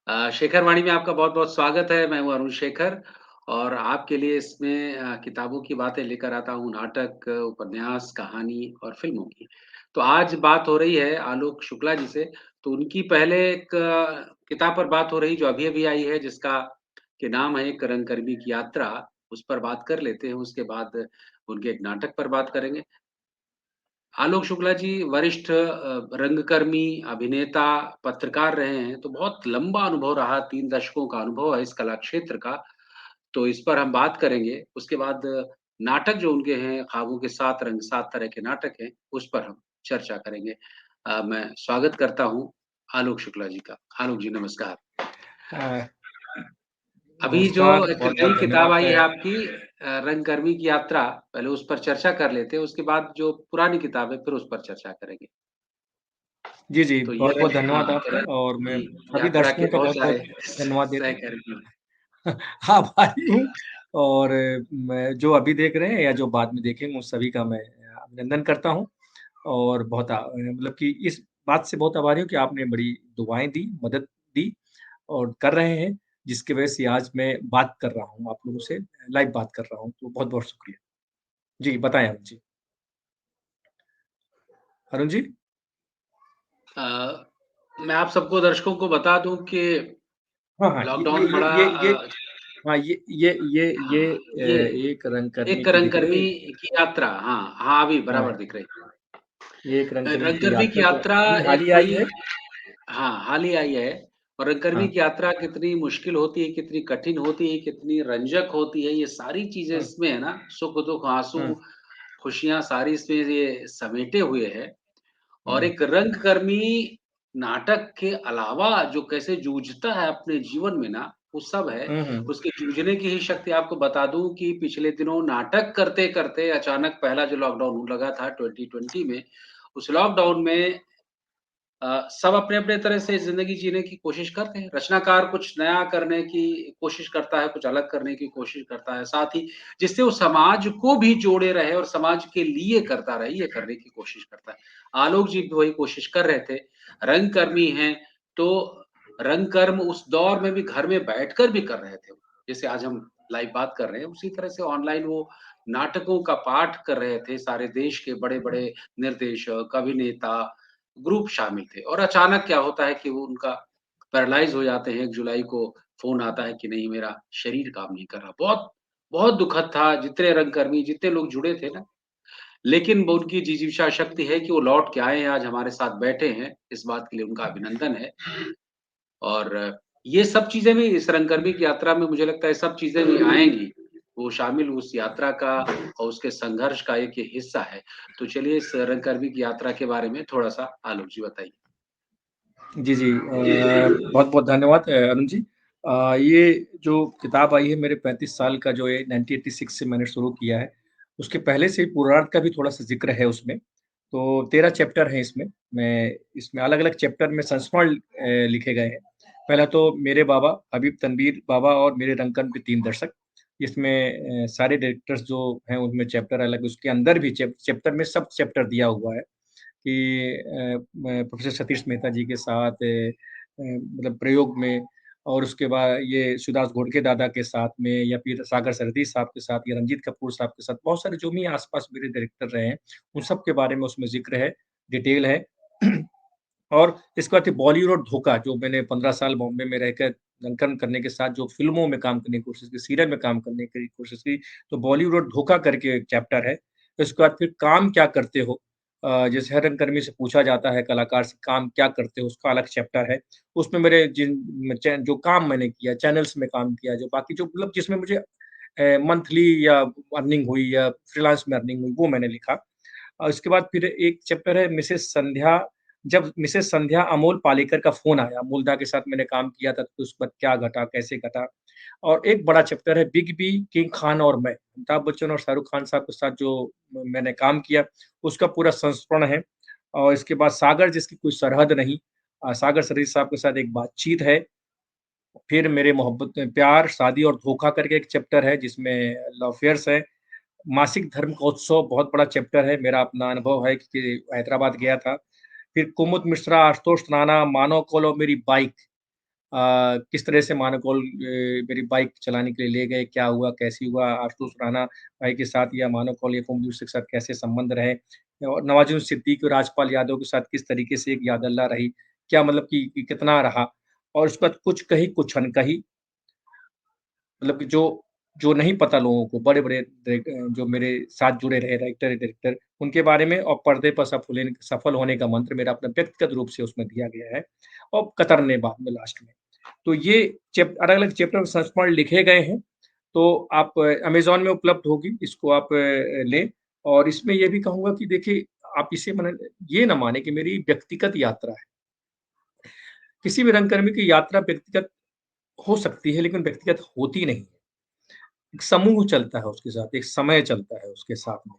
शेखर वाणी में आपका बहुत-बहुत स्वागत है। मैं हूँ अरुण शेखर और आपके लिए इसमें किताबों की बातें लेकर आता हूँ, नाटक, उपन्यास, कहानी और फ़िल्मों की। तो आज बात हो रही है आलोक शुक्ला जी से, तो उनकी पहले एक किताब पर बात हो रही जो अभी-अभी आई है जिसका कि नाम है एक रंगकर्मी की यात्रा, उस पर बात कर लेते हैं। उसके बाद उनके एक नाटक पर बात करेंगे। आलोक शुक्ला जी वरिष्ठ रंगकर्मी, अभिनेता, पत्रकार रहे हैं, तो बहुत लंबा अनुभव रहा, 3 दशकों का अनुभव है इस कला क्षेत्र का, तो इस पर हम बात करेंगे। उसके बाद नाटक जो उनके हैं, ख्वाबों के 7 रंग, 7 तरह के नाटक हैं, उस पर हम चर्चा करेंगे। मैं स्वागत करता हूँ आलोक शुक्ला जी का। आलोक जी नमस्कार। अ, अभी जो नमस्कार, एक नई बहुत-बहुत किताब धन्यवाद आई है आपकी रंगकर्मी की यात्रा, पहले उस पर चर्चा कर लेते हैं, उसके बाद जो पुरानी किताब है, फिर उस पर चर्चा करेंगे। जी, जी, तो ये बहुत-बहुत धन्यवाद हाँ, आपका और मैं जी, सभी यात्रा के दर्शकों का बहुत बहुत-बहुत सारे धन्यवाद देता हूँ। सहकर्मी आभारी हूँ और मैं जो अभी देख रहे हैं या जो बाद में देखेंगे, उन सभी का मैं अभिनंदन करता हूँ और बहुत मतलब कि इस बात से बहुत आभारी हूँ कि आपने बड़ी दुआएँ दी, मदद दी और कर रहे हैं, जिसकी वजह से आज मैं बात कर रहा हूँ आप लोगों से, लाइव बात कर रहा हूँ, तो बहुत-बहुत शुक्रिया। जी, बताएँ अरुण जी। अरुण जी? अ, मैं आप सबको दर्शकों को बता दूँ कि हाँ, हाँ, लॉकडाउन पड़ा हाँ, ये ये एक रंगकर्मी एक की दिख रंगकर्मी रही की यात्रा हाँ, हाँ, अभी हाँ, बराबर दिख रही है। ये एक रंगकर्मी की रंगकर्मी की यात्रा जो यात्रा अभी हाल एक ही आई कोई है। हाँ, हाल ही आई है और रंगकर्मी हाँ, की यात्रा कितनी मुश्किल होती है, कितनी कठिन होती है, कितनी रंजक होती है, ये सारी चीज़ें हाँ, इसमें है ना, सुख-दुःख, आँसू, हाँ, खुशियाँ सारी इसमें ये समेटे हुए हैं। और हाँ, एक रंगकर्मी नाटक के अलावा जो कैसे जूझता है अपने जीवन में ना, वो सब है। हुँ, हुँ, उसके जूझने की ही शक्ति आपको बता दूँ कि पिछले दिनों नाटक करते-करते अचानक पहला जो लॉकडाउन लगा था 2020 में, उस लॉकडाउन में सब अपने-अपने तरह से ज़िंदगी जीने की कोशिश करते हैं। रचनाकार कुछ नया करने की कोशिश करता है, कुछ अलग करने की कोशिश करता है, साथ ही जिससे वो समाज को भी जोड़े रहे और समाज के लिए करता रहे, ये करने की कोशिश करता है। आलोक जी भी वही कोशिश कर रहे थे। रंगकर्मी हैं, तो रंगकर्म उस दौर में भी घर में बैठकर भी कर रहे थे। जैसे आज हम लाइव बात कर रहे हैं, उसी तरह से ऑनलाइन वो नाटकों का पाठ कर रहे थे। सारे देश के बड़े-बड़े निर्देशक, अभिनेता ग्रुप शामिल थे और अचानक क्या होता है कि वो उनका पैरालाइज़ हो जाते हैं, 1 जुलाई को फ़ोन आता है कि नहीं मेरा शरीर काम नहीं कर रहा। बहुत बहुत दुखद था, जितने रंगकर्मी, जितने लोग जुड़े थे ना, लेकिन वो उनकी जिजीविषा शक्ति है कि वो लौट के आए हैं, आज हमारे साथ बैठे हैं, इस बात के लिए उनका अभिनंदन है। और ये सब चीज़ें भी इस रंगकर्मी की यात्रा में मुझे लगता है सब चीज़ें भी आएँगी। वो शामिल उस यात्रा का और उसके संघर्ष का एक ये हिस्सा है। तो चलिए इस रंगकर्मी की यात्रा के बारे में थोड़ा-सा आलोक जी बताइए? जी, जी बहुत-बहुत धन्यवाद अरुण जी। ये जो किताब आई है मेरे 35 साल का जो है 1986 से मैंने शुरू किया है, उसके पहले से पूर्वार्ध का भी थोड़ा-सा ज़िक्र है उसमें। तो 13 चैप्टर हैं इसमें। मैं इसमें अलग-अलग चैप्टर में संस्मरण लिखे गए हैं। पहला तो मेरे बाबा, हबीब तनवीर बाबा और मेरे रंगकर्म के 3 दर्शक। इसमें सारे डायरेक्टर्स जो हैं उनमें चैप्टर अलग उसके अंदर भी चैप्टर में सब चैप्टर दिया हुआ है कि प्रोफ़ेसर सतीश मेहता जी के साथ मतलब प्रयोग में और उसके बाद ये सुभाष घोड़के दादा के साथ में या फिर सागर सरदी साहब के साथ या रंजीत कपूर साहब के साथ बहुत सारे जो भी आस-पास मेरे डायरेक्टर रहे हैं, उन सब के बारे में उसमें ज़िक्र है, डिटेल है। और इसके बाद बॉलीवुड और धोखा जो मैंने 15 साल बॉम्बे में रहकर अंकन करने के साथ जो फ़िल्मों में काम करने की कोशिश की, सीरियल में काम करने की कोशिश की, तो बॉलीवुड और धोखा करके एक चैप्टर है। उसके बाद फिर काम क्या करते हो? जैसे हर रंगकर्मी से पूछा जाता है कलाकार से काम क्या करते हो? उसका अलग चैप्टर है। उसमें मेरे जो काम मैंने किया, चैनल्स में काम किया, जो बाकी जो मतलब जिसमें मुझे मंथली या अर्निंग हुई या फ्रीलांस में अर्निंग हुई, वो मैंने लिखा। और उसके बाद फिर एक चैप्टर है मिसेस संध्या जब मिसेस संध्या अमोल पालेकर का फ़ोन आया, अमोल दा के साथ मैंने काम किया था, तो उसके बाद क्या घटा, कैसे घटा? और एक बड़ा चैप्टर है बिग बी, किंग खान और मैं। अमिताभ बच्चन और शाहरुख खान साहब के साथ जो मैंने काम किया, उसका पूरा संस्मरण है। और इसके बाद सागर जिसकी कोई सरहद नहीं सागर सरदी साहब के साथ एक बातचीत है। फिर मेरे मोहब्बत में प्यार, शादी और धोखा करके एक चैप्टर है, जिसमें लव अफेयर्स है। मासिक धर्म का उत्सव बहुत बड़ा चैप्टर है, मेरा अपना अनुभव है कि हैदराबाद गया था। फिर कुमुद मिश्रा, आशुतोष राणा, मानव कौल और मेरी बाइक। किस तरह से मानवकौल मेरी बाइक चलाने के लिए ले गए, क्या हुआ, कैसे हुआ, आशुतोष राणा भाई के साथ या मानवकौल एफएम न्यूज़ के साथ कैसे संबंध रहे और नवाज़ुद्दीन सिद्दीकी और राजपाल यादव के साथ किस तरीके से एक याद अल्लाह रही, क्या मतलब कि कितना रहा और उसके बाद कुछ कही, कुछ अनकही मतलब कि जो जो नहीं पता लोगों को बड़े-बड़े जो मेरे साथ जुड़े रहे राइटर-डायरेक्टर उनके बारे में और पर्दे पर सफल होने का मंत्र मेरा अपना व्यक्तिगत रूप से उसमें दिया गया है और कतरने बाद में लास्ट में। तो ये अलग-अलग चैप्टर संस्मरण लिखे गए हैं, तो आप अमेज़न में उपलब्ध होगी, इसको आप लें और इसमें ये भी कहूँगा कि देखिए आप इसे ये ना माने कि मेरी व्यक्तिगत यात्रा है। किसी भी रंगकर्मी की यात्रा व्यक्तिगत हो सकती है, लेकिन व्यक्तिगत होती नहीं है। एक समूह चलता है उसके साथ, एक समय चलता है उसके साथ में,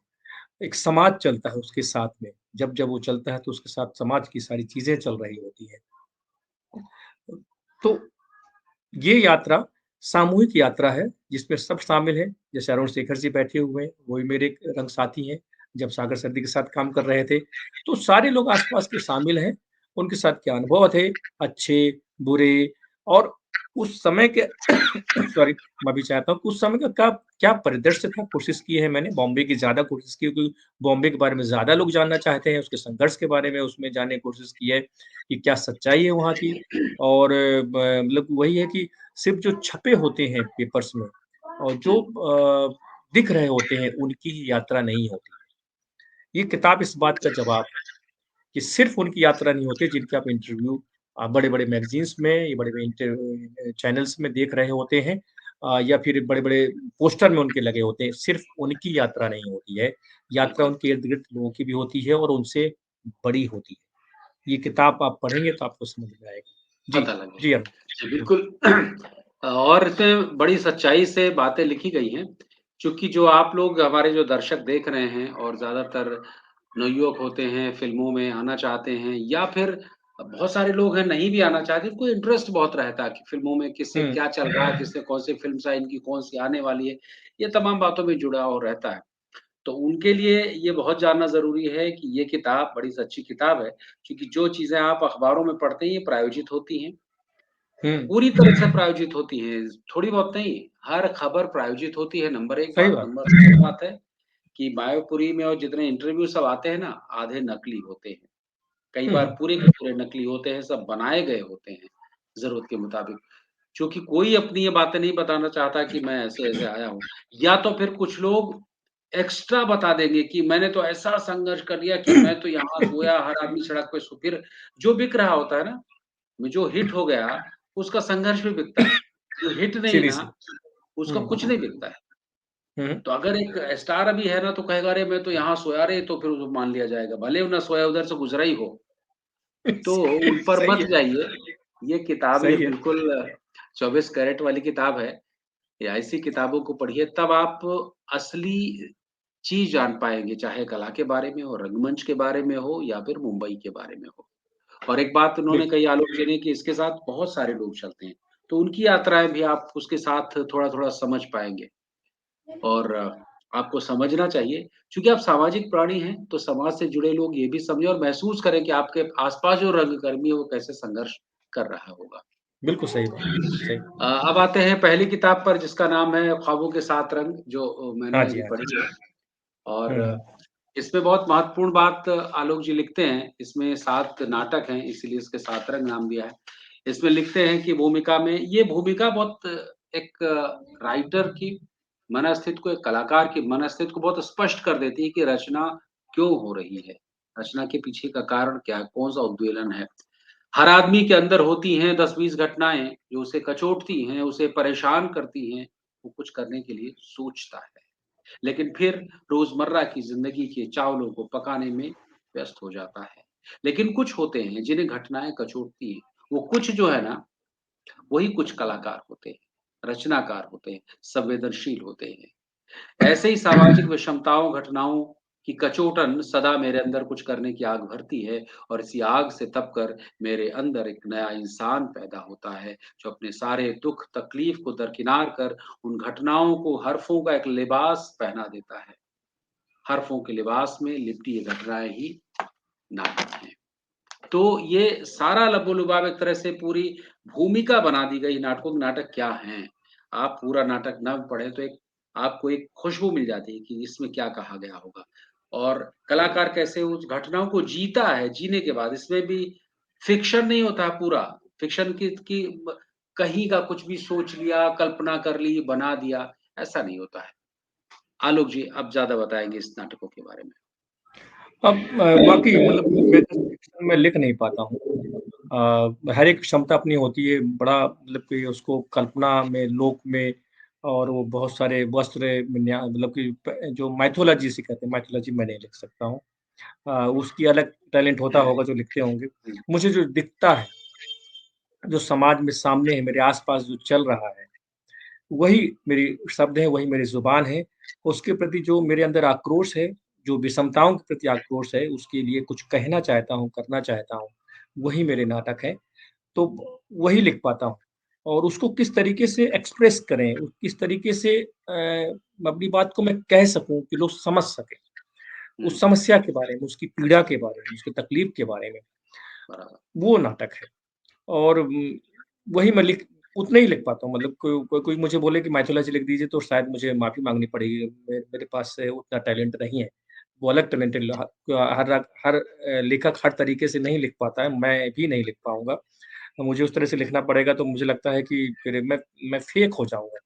एक समाज चलता है उसके साथ में। जब वो चलता है तो उसके साथ समाज की सारी चीज़ें चल रही होती हैं। तो ये यात्रा सामूहिक यात्रा है, जिसमें सब शामिल हैं। जैसे अरुण शेखर जी बैठे हुए हैं, वो भी मेरे एक रंग साथी हैं, जब सागर सर्दी के साथ काम कर रहे थे। तो सारे लोग आस-पास के शामिल हैं, उनके साथ क्या अनुभव थे, अच्छे, बुरे और उस समय के सॉरी मैं भी चाहता हूँ कि उस समय का क्या क्या परिदृश्य था, कोशिश की है मैंने, बॉम्बे की ज़्यादा कोशिश की क्योंकि बॉम्बे के बारे में ज़्यादा लोग जानना चाहते हैं, उसके संघर्ष के बारे में उसमें जानने की कोशिश की है, कि क्या सच्चाई है वहाँ की और मतलब वही है कि सिर्फ़ जो छपे होते हैं पेपर्स में और जो हुँ, दिख रहे होते हैं, उनकी ही यात्रा नहीं होती। ये किताब इस बात का जवाब है कि सिर्फ़ उनकी यात्रा नहीं होती जिनके आप इंटरव्यू बड़े-बड़े मैगज़ीन्स में, ये बड़े-बड़े चैनल्स में देख रहे होते हैं या फिर बड़े-बड़े पोस्टर में उनके लगे होते हैं। सिर्फ़ उनकी यात्रा नहीं होती है, यात्रा बिल्कुल, उनके इर्द-गिर्द लोगों की भी होती है और उनसे बड़ी होती है। ये किताब आप पढ़ेंगे तो आपको समझ में आएगा। जी, पता लगे। जी अरुण। जी, हुँ, बिल्कुल और इसमें बड़ी सच्चाई से बातें लिखी गई हैं, चूँकि जो आप लोग हमारे जो दर्शक देख रहे हैं और ज़्यादातर नवयुवक होते हैं, फ़िल्मों में आना चाहते हैं या फिर बहुत सारे लोग हैं नहीं भी आना चाहते, उनको इंटरेस्ट बहुत रहता है कि फ़िल्मों में किससे हुँ, क्या चल रहा है, किससे कौन-सी फ़िल्म्स आई, इनकी कौन-सी आने वाली है, ये तमाम बातों में जुड़ाव रहता है। तो उनके लिए ये बहुत जानना ज़रूरी है कि ये किताब बड़ी सच्ची किताब है, क्योंकि जो चीज़ें आप अखबारों में पढ़ते हैं, ये प्रायोजित होती हैं। हुँ, पूरी तरह से प्रायोजित होती हैं, थोड़ी बहुत नहीं, हर खबर प्रायोजित होती है, नंबर 1 सही बात। बात। नंबर 2 बात है कि मायापुरी में और जितने इंटरव्यू सब आते हैं ना, आधे नकली होते हैं। कई हुँ, बार हुँ, पूरे के पूरे नकली होते हैं, सब बनाए गए होते हैं, ज़रूरत के मुताबिक। चूँकि कोई अपनी ये बातें नहीं बताना चाहता कि मैं ऐसे-ऐसे आया हूँ। या तो फिर कुछ लोग एक्स्ट्रा बता देंगे कि मैंने तो ऐसा संघर्ष कर लिया कि मैं तो यहाँ सोया, हर आदमी सड़क पे फिर जो बिक रहा होता है ना, जो हिट हो गया, उसका संघर्ष भी बिकता है। जो हिट नहीं सीधी ना, सी। उसका हुँ, कुछ नहीं बिकता है। हुँ, तो अगर एक स्टार अभी है ना, तो कहेगा अरे मैं तो यहाँ सोया रे, तो फिर उसको मान लिया जाएगा, भले वो ना सोया उधर से गुज़रा ही हो। तो उन पर सही मत है, जाइए। ये किताब ये सही है। बिल्कुल 24 कैरेट वाली किताब है। या ऐसी किताबों को पढ़िए तब आप असली चीज़ जान पाएँगे, चाहे कला के बारे में हो, रंगमंच के बारे में हो या फिर मुंबई के बारे में हो। और एक बात उन्होंने बिल्कुल, कही आलोक जी ने कि इसके साथ बहुत सारे लोग चलते हैं, तो उनकी यात्राएँ भी आप उसके साथ थोड़ा-थोड़ा समझ पाएँगे और आपको समझना चाहिए चूँकि आप सामाजिक प्राणी हैं, तो समाज से जुड़े लोग ये भी समझें और महसूस करें कि आपके आस-पास जो रंगकर्मी है, वो कैसे संघर्ष कर रहा होगा। बिल्कुल सही बात, सही। अब आते हैं पहली किताब पर जिसका नाम है ख्वाबों के 7 रंग जो हाँ मैंने जी, अभी हाँ जी। पढ़ी है और हुँ, हुँ, इसमें बहुत महत्वपूर्ण बात आलोक जी लिखते हैं, इसमें 7 नाटक हैं इसीलिए इसके 7 रंग नाम दिया है। इसमें लिखते हैं कि भूमिका में ये भूमिका बहुत एक राइटर की मनःस्थिति को, एक कलाकार की मनःस्थिति को बहुत स्पष्ट कर देती है कि रचना क्यों हो रही है? रचना के पीछे का कारण क्या है? कौन-सा उद्वेलन है? हर आदमी के अंदर होती हैं 10-20 घटनाएँ जो उसे कचोटती हैं, उसे परेशान करती हैं, वो कुछ करने के लिए सोचता है। लेकिन फिर रोज़मर्रा की ज़िंदगी के चावलों को पकाने में व्यस्त हो जाता है। लेकिन कुछ होते हैं जिन्हें घटनाएँ कचोटती हैं, वो कुछ जो है ना, वही कुछ कलाकार होते हैं, रचनाकार होते हैं, संवेदनशील होते हैं। ऐसे ही सामाजिक विषमताओं, घटनाओं की कचोटन सदा मेरे अंदर कुछ करने की आग भरती है और इसी आग से तपकर मेरे अंदर एक नया इंसान पैदा होता है, जो अपने सारे दुःख, तकलीफ को दरकिनार कर उन घटनाओं को हर्फ़ों का एक लिबास पहना देता है। हर्फ़ों के लिबास में लिपटी ये घटनाएँ ही नाटक हैं। तो ये सारा लबो-लुभाव एक तरह से पूरी भूमिका बना दी गई नाटकों की, नाटक क्या हैं। आप पूरा नाटक ना पढ़ें तो एक आपको एक खुशबू मिल जाती है कि इसमें क्या कहा गया होगा और कलाकार कैसे उस घटनाओं को जीता है, जीने के बाद इसमें भी फ़िक्शन नहीं होता है पूरा, फ़िक्शन की ब कहीं का कुछ भी सोच लिया, कल्पना कर ली, बना दिया, ऐसा नहीं होता है। आलोक जी, आप ज़्यादा बताएँगे इस नाटकों के बारे में। अब वाक़ई मतलब मैं तो फिक्शन में लिख नहीं पाता हूँ। हर एक क्षमता अपनी होती है, बड़ा मतलब कि उसको कल्पना में, लोक में और वो बहुत सारे वस्त्र विन्या मतलब कि प जो माइथोलॉजी जिसे कहते हैं, माइथोलॉजी मैं नहीं लिख सकता हूँ। उसकी अलग टैलेंट होता होगा जो लिखते होंगे। हुँ, मुझे जो दिखता है, जो समाज में सामने है, मेरे आस-पास जो चल रहा है, वही मेरी शब्द है, वही मेरी ज़ुबान है। उसके प्रति जो मेरे अंदर आक्रोश है, जो विषमताओं के प्रति आक्रोश है, उसके लिए कुछ कहना चाहता हूँ, करना चाहता हूँ, वही मेरे नाटक हैं। तो वही लिख पाता हूँ और उसको किस तरीके से एक्सप्रेस करें, किस तरीके से अपनी बात को मैं कह सकूँ कि लोग समझ सकें। हुँ, उस समस्या के बारे में, उसकी पीड़ा के बारे में, उसकी तकलीफ के बारे में, बराबर। वो नाटक है। और वही मैं लिख उतना ही लिख पाता हूँ मतलब कोई मुझे बोले कि माइथोलॉजी लिख दीजिए तो शायद मुझे माफ़ी माँगनी पड़ेगी। मेरे पास उतना टैलेंट नहीं है। वो अलग टैलेंटेड हर लेखक हर तरीके से नहीं लिख पाता है, मैं भी नहीं लिख पाऊँगा। तो मुझे उस तरह से लिखना पड़ेगा तो मुझे लगता है कि फिर मैं फ़ेक हो जाऊँगा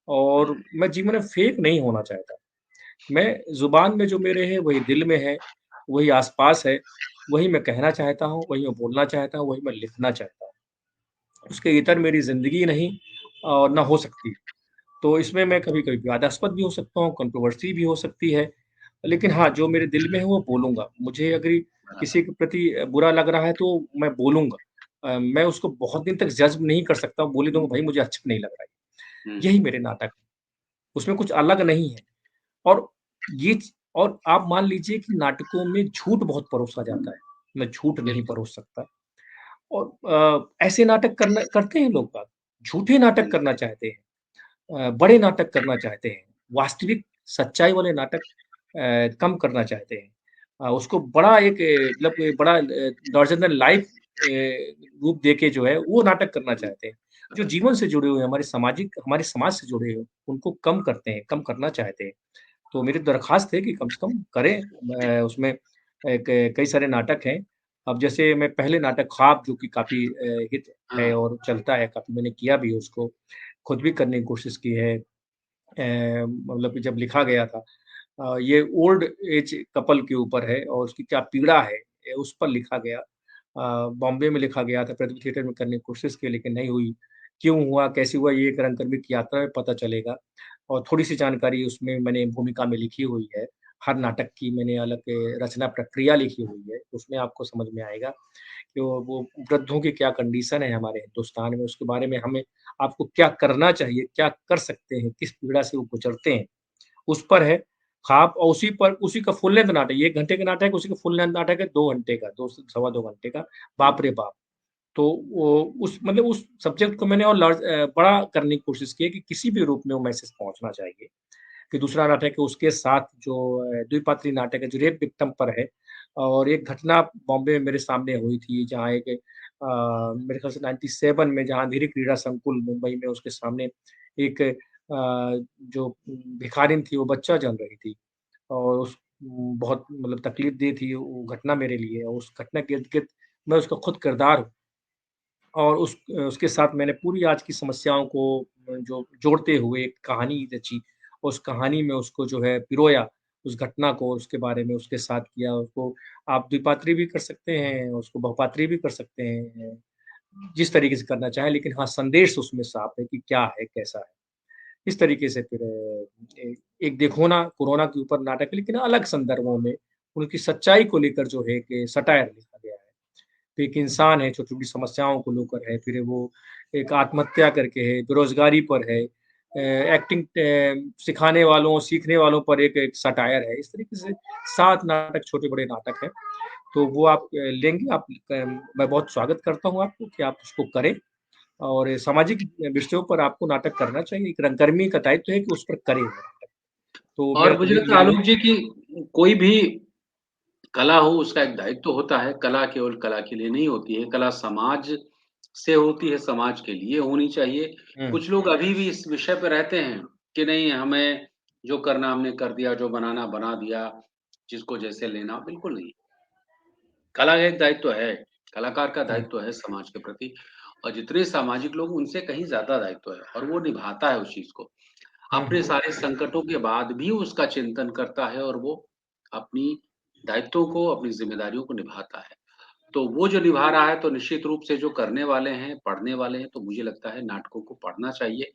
और मैं जीवन में फ़ेक नहीं होना चाहता। मैं ज़ुबान में जो मेरे है, वही दिल में है, वही आस-पास है, वही मैं कहना चाहता हूँ, वही मैं बोलना चाहता हूँ, वही मैं लिखना चाहता हूँ। उसके इतर मेरी ज़िंदगी नहीं और ना हो सकती। तो इसमें मैं कभी-कभी विवादास्पद भी हो सकता हूँ, कंट्रोवर्सी भी हो सकती है। लेकिन हाँ, जो मेरे दिल में है वो बोलूँगा। मुझे अगर किसी के प्रति बुरा लग रहा है तो मैं बोलूँगा। मैं उसको बहुत दिन तक जज नहीं कर सकता, बोल ही दूँगा भाई मुझे अच्छा नहीं लग रहा है। हुँ, यही मेरे नाटक हैं, उसमें कुछ अलग नहीं है। और ये च और आप मान लीजिए कि नाटकों में झूठ बहुत परोसा जाता है। मैं झूठ नहीं बिल्कुल। परोस सकता। और ऐसे नाटक करना करते हैं लोग बाग, झूठे नाटक हुँ, करना चाहते हैं, बड़े नाटक करना चाहते हैं, वास्तविक सच्चाई वाले नाटक कम करना चाहते हैं। उसको बड़ा एक मतलब बड़ा लार्जर दैन लाइफ रूप देके जो है वो नाटक करना हुँ, चाहते हैं। जो जीवन से जुड़े हुए हैं, हमारे समाज से जुड़े हुए हैं, उनको कम करते हैं, कम करना चाहते हैं। तो मेरी दरख़्वास्त है कि कम से कम करें उसमें कई सारे नाटक हैं। अब जैसे मैं पहले नाटक ख्वाब जो कि काफ़ी हिट है हाँ, और चलता है, काफ़ी मैंने किया भी है उसको, खुद भी करने की कोशिश की है। मतलब कि जब लिखा गया था ये ओल्ड एज कपल के ऊपर है और उसकी क्या पीड़ा है, उस पर लिखा गया। बॉम्बे में लिखा गया था, पृथ्वी थिएटर में करने की कोशिश की लेकिन नहीं हुई। क्यों हुआ, कैसे हुआ ये एक रंगकर्मी की यात्रा में पता चलेगा और थोड़ी-सी जानकारी उसमें मैंने भूमिका में लिखी हुई है। हर नाटक की मैंने अलग रचना प्रक्रिया लिखी हुई है, उसमें आपको समझ में आएगा कि वो वृद्धों की क्या कंडीशन है हमारे हिंदुस्तान में, उसके बारे में हमें आपको क्या करना चाहिए, क्या कर सकते हैं, किस पीड़ा से वो गुज़रते हैं, उस पर है। ख़ाप और उसी का फुल लेंथ नाटक है, 1 घंटे का नाटक है, उसी का फुल लेंथ नाटक है 2 घंटे का, 2 से सवा 2 घंटे का। बाप रे बाप! तो वो उस सब्जेक्ट को मैंने और बड़ा करने की कोशिश की है कि किसी भी रूप में वो मैसेज पहुँचना चाहिए। फिर दूसरा नाटक है उसके साथ जो द्विपात्री नाटक है जो रेप विक्टिम पर है और एक घटना बॉम्बे में मेरे सामने हुई थी जहाँ एक मेरे ख़्याल से 97 में जहाँ अंधेरी क्रीड़ा संकुल मुंबई में उसके सामने एक जो भिखारिन थी वो बच्चा जल रही थी और बहुत मतलब तकलीफ़ दी थी वो घटना मेरे लिए और उस घटना के इर्द-गिर्द मैं उसका खुद किरदार हूँ। और उसके साथ मैंने पूरी आज की समस्याओं को जो जोड़ते हुए एक कहानी रची। उस कहानी में उसको जो है पिरोया, उस घटना को उसके बारे में उसके साथ किया। उसको आप द्विपात्री भी कर सकते हैं, उसको बहुपात्री भी कर सकते हैं, जिस तरीके से करना चाहें लेकिन हाँ, संदेश उसमें साफ है कि क्या है, कैसा है। इस तरीके से फिर एक देखो ना कोरोना के ऊपर नाटक है लेकिन अलग संदर्भों में उनकी सच्चाई को लेकर जो है कि सटायर लिखा गया है। एक इंसान है, छोटी-छोटी समस्याओं को लेकर है, फिर वो एक आत्महत्या करके है, बेरोज़गारी पर है, एक्टिंग सिखाने वालों, सीखने वालों पर एक एक सटायर है। इस तरीके से 7 नाटक, छोटे-बड़े नाटक हैं। तो वो आप लेंगे आप मैं बहुत स्वागत करता हूँ आपको कि आप उसको करें और सामाजिक विषयों पर आपको नाटक करना चाहिए। एक रंगकर्मी का दायित्व है कि उस पर करे वो नाटक। तो मेरा और तो मुझे लगता है यही है। आलोक जी कि कोई भी कला हो उसका एक दायित्व होता है, कला केवल कला के लिए नहीं होती है, कला समाज से होती है, समाज के लिए होनी चाहिए। हुँ, कुछ लोग अभी भी इस विषय पे रहते हैं कि नहीं हमें जो करना हमने कर दिया, जो बनाना बना दिया, जिसको जैसे लेना बिल्कुल नहीं। कला एक दायित्व है, कलाकार का हुँ, दायित्व है समाज के प्रति और जितने सामाजिक लोग उनसे कहीं ज़्यादा दायित्व है और वो निभाता है उस चीज़ को। हुँ, अपने हुँ। सारे संकटों के बाद भी उसका चिंतन करता है और वो अपनी दायित्वों को, अपनी ज़िम्मेदारियों को निभाता है। तो वो जो निभा रहा है तो निश्चित रूप से जो करने वाले हैं, पढ़ने वाले हैं, तो मुझे लगता है नाटकों को पढ़ना चाहिए।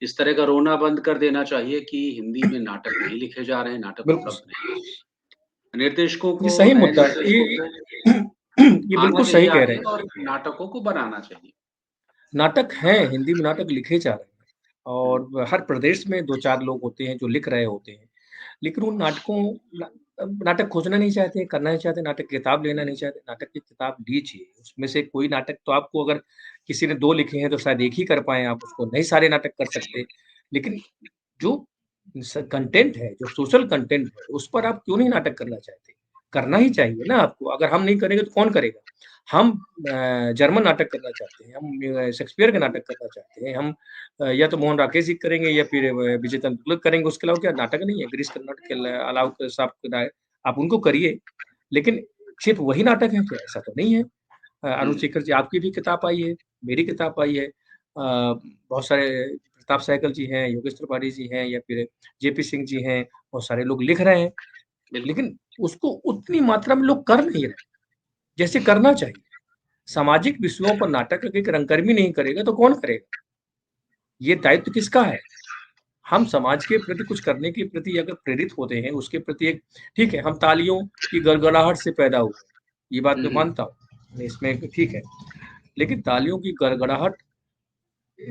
इस तरह का रोना बंद कर देना चाहिए कि हिंदी में नाटक नहीं लिखे जा रहे हैं, नाटक बिल्कुल उपलब्ध नहीं है। निर्देशकों ये को, सही नए मुद्दा है। निर्देशकों को ये आना बिल्कुल चाहिए सही कह रहे आगे हैं। और नाटकों को बनाना चाहिए। नाटक हैं, हिंदी में नाटक लिखे जा रहे हैं हुँ, और हर प्रदेश में 2-4 लोग होते हैं जो लिख रहे होते हैं। लेकिन उन नाटकों ना नाटक खोजना नहीं चाहते, करना नहीं चाहते, नाटक की किताब लेना नहीं चाहते, नाटक की किताब लीजिए। उसमें से कोई नाटक तो आपको अगर किसी ने 2 लिखे हैं तो शायद 1 ही कर पाएँ आप उसको, नहीं सारे नाटक कर सकते। लेकिन जो कंटेंट है, जो सोशल कंटेंट है, उस पर आप क्यों नहीं नाटक करना चाहते? करना ही चाहिए ना आपको, अगर हम नहीं करेंगे तो कौन करेगा? हम जर्मन नाटक करना चाहते हैं, हम शेक्सपियर के नाटक करना चाहते हैं, हम या तो मोहन राकेश जी करेंगे या फिर विजय तेंदुलकर करेंगे, उसके अलावा क्या नाटक नहीं है? गिरीश कर्नाड के अलावा साहब का आप उनको करिए, लेकिन सिर्फ़ वही नाटक है क्या? ऐसा तो नहीं है। अरुण हुँ, शेखर जी आपकी भी किताब आई है, मेरी किताब आई है। बहुत सारे प्रताप सहगल जी हैं, योगेश त्रिपाठी जी हैं या फिर जेपी सिंह जी हैं, बहुत सारे लोग लिख रहे हैं, बिल्कुल, लेकिन उसको उतनी मात्रा में लोग कर नहीं रहे, जैसे करना चाहिए। सामाजिक विषयों पर नाटक अगर एक रंगकर्मी नहीं करेगा तो कौन करेगा? ये दायित्व किसका है? हम समाज के प्रति कुछ करने के प्रति अगर प्रेरित होते हैं, उसके प्रति एक ठीक है, हम तालियों की गड़गड़ाहट से पैदा हुए, ये बात हुँ, मैं हुँ, मानता हूँ, इसमें ठीक है। लेकिन तालियों की गड़गड़ाहट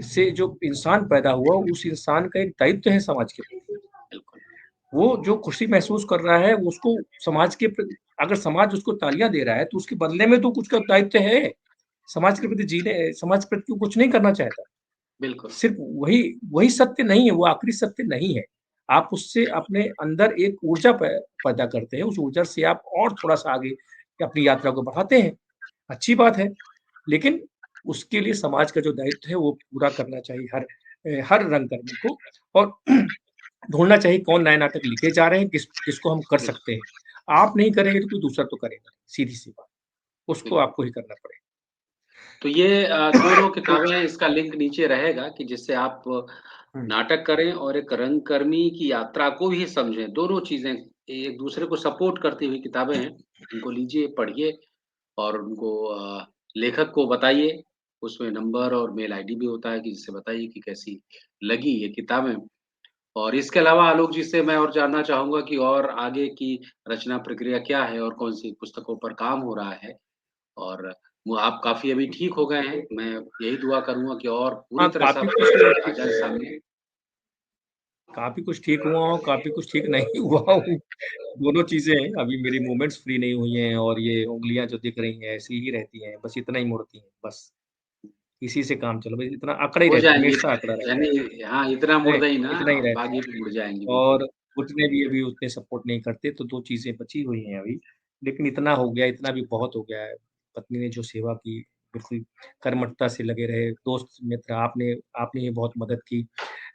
से जो इंसान पैदा हुआ, उस इंसान का एक दायित्व है समाज के प्रति। बिल्कुल। वो जो खुशी महसूस कर रहा है, उसको समाज के प्रति अगर समाज उसको तालियाँ दे रहा है, तो उसके बदले में तो कुछ का दायित्व है। समाज के प्रति समाज के प्रति वो कुछ नहीं करना चाहता। बिल्कुल, सिर्फ़ वही वही सत्य नहीं है, वो आखिरी सत्य नहीं है। आप उससे अपने अंदर एक ऊर्जा पैदा करते हैं, उस ऊर्जा से आप और थोड़ा-सा आगे अपनी यात्रा को बढ़ाते हैं, अच्छी बात है। लेकिन उसके लिए समाज का जो दायित्व है, वो पूरा करना चाहिए हर रंगकर्मी को और ढूँढना चाहिए कौन नए नाटक लिखे जा रहे हैं, किसको हम कर बिल्कुल, सकते हैं। आप नहीं करेंगे तो कोई दूसरा तो करेगा, सीधी-सी बात। उसको बिल्कुल। आपको ही करना पड़ेगा। तो ये दोनों किताबें इसका लिंक नीचे रहेगा कि जिससे आप हुँ, नाटक करें और एक रंगकर्मी की यात्रा को भी समझें। दोनों चीज़ें एक-दूसरे को सपोर्ट करती हुई किताबें हैं। इनको लीजिए, पढ़िए और उनको लेखक को बताइए। उसमें नंबर और मेल आईडी भी होता है कि जिससे बताइए कि कैसी लगी ये किताबें। और इसके अलावा आलोक जी से मैं और जानना चाहूँगा कि और आगे की रचना प्रक्रिया क्या है और कौन-सी पुस्तकों पर काम हो रहा है? और वो आप काफ़ी अभी ठीक हो गए हैं। मैं यही दुआ करूँगा कि और पूरी हाँ, तरह से काफ़ी आपकी कुछ स्थिति आ जाए सामने। काफ़ी कुछ ठीक हुआ हूँ, काफ़ी कुछ ठीक नहीं हुआ हूँ। दोनों चीज़ें हैं, अभी मेरी मूवमेंट्स फ्री नहीं हुई हैं और ये उँगलियाँ जो दिख रही हैं, ऐसी ही रहती हैं, बस इतना ही मुड़ती हैं, बस। इसी से काम चला बस इतना अकड़ा ही हो रहता है, जाएँगी हमेशा अकड़ा रहता यानी हाँ, इतना है। मुड़ गई ना, इतना ही रहता बाकी है भी मुड़ जाएँगी बिल्कुल। और उतने भी अभी उतने सपोर्ट नहीं करते, तो 2 चीज़ें बची हुई हैं अभी। लेकिन इतना हो गया, इतना भी बहुत हो गया है। पत्नी ने जो सेवा की, बिल्कुल कर्मठता से लगे रहे, दोस्त मित्र आपने आपने ही बहुत मदद की।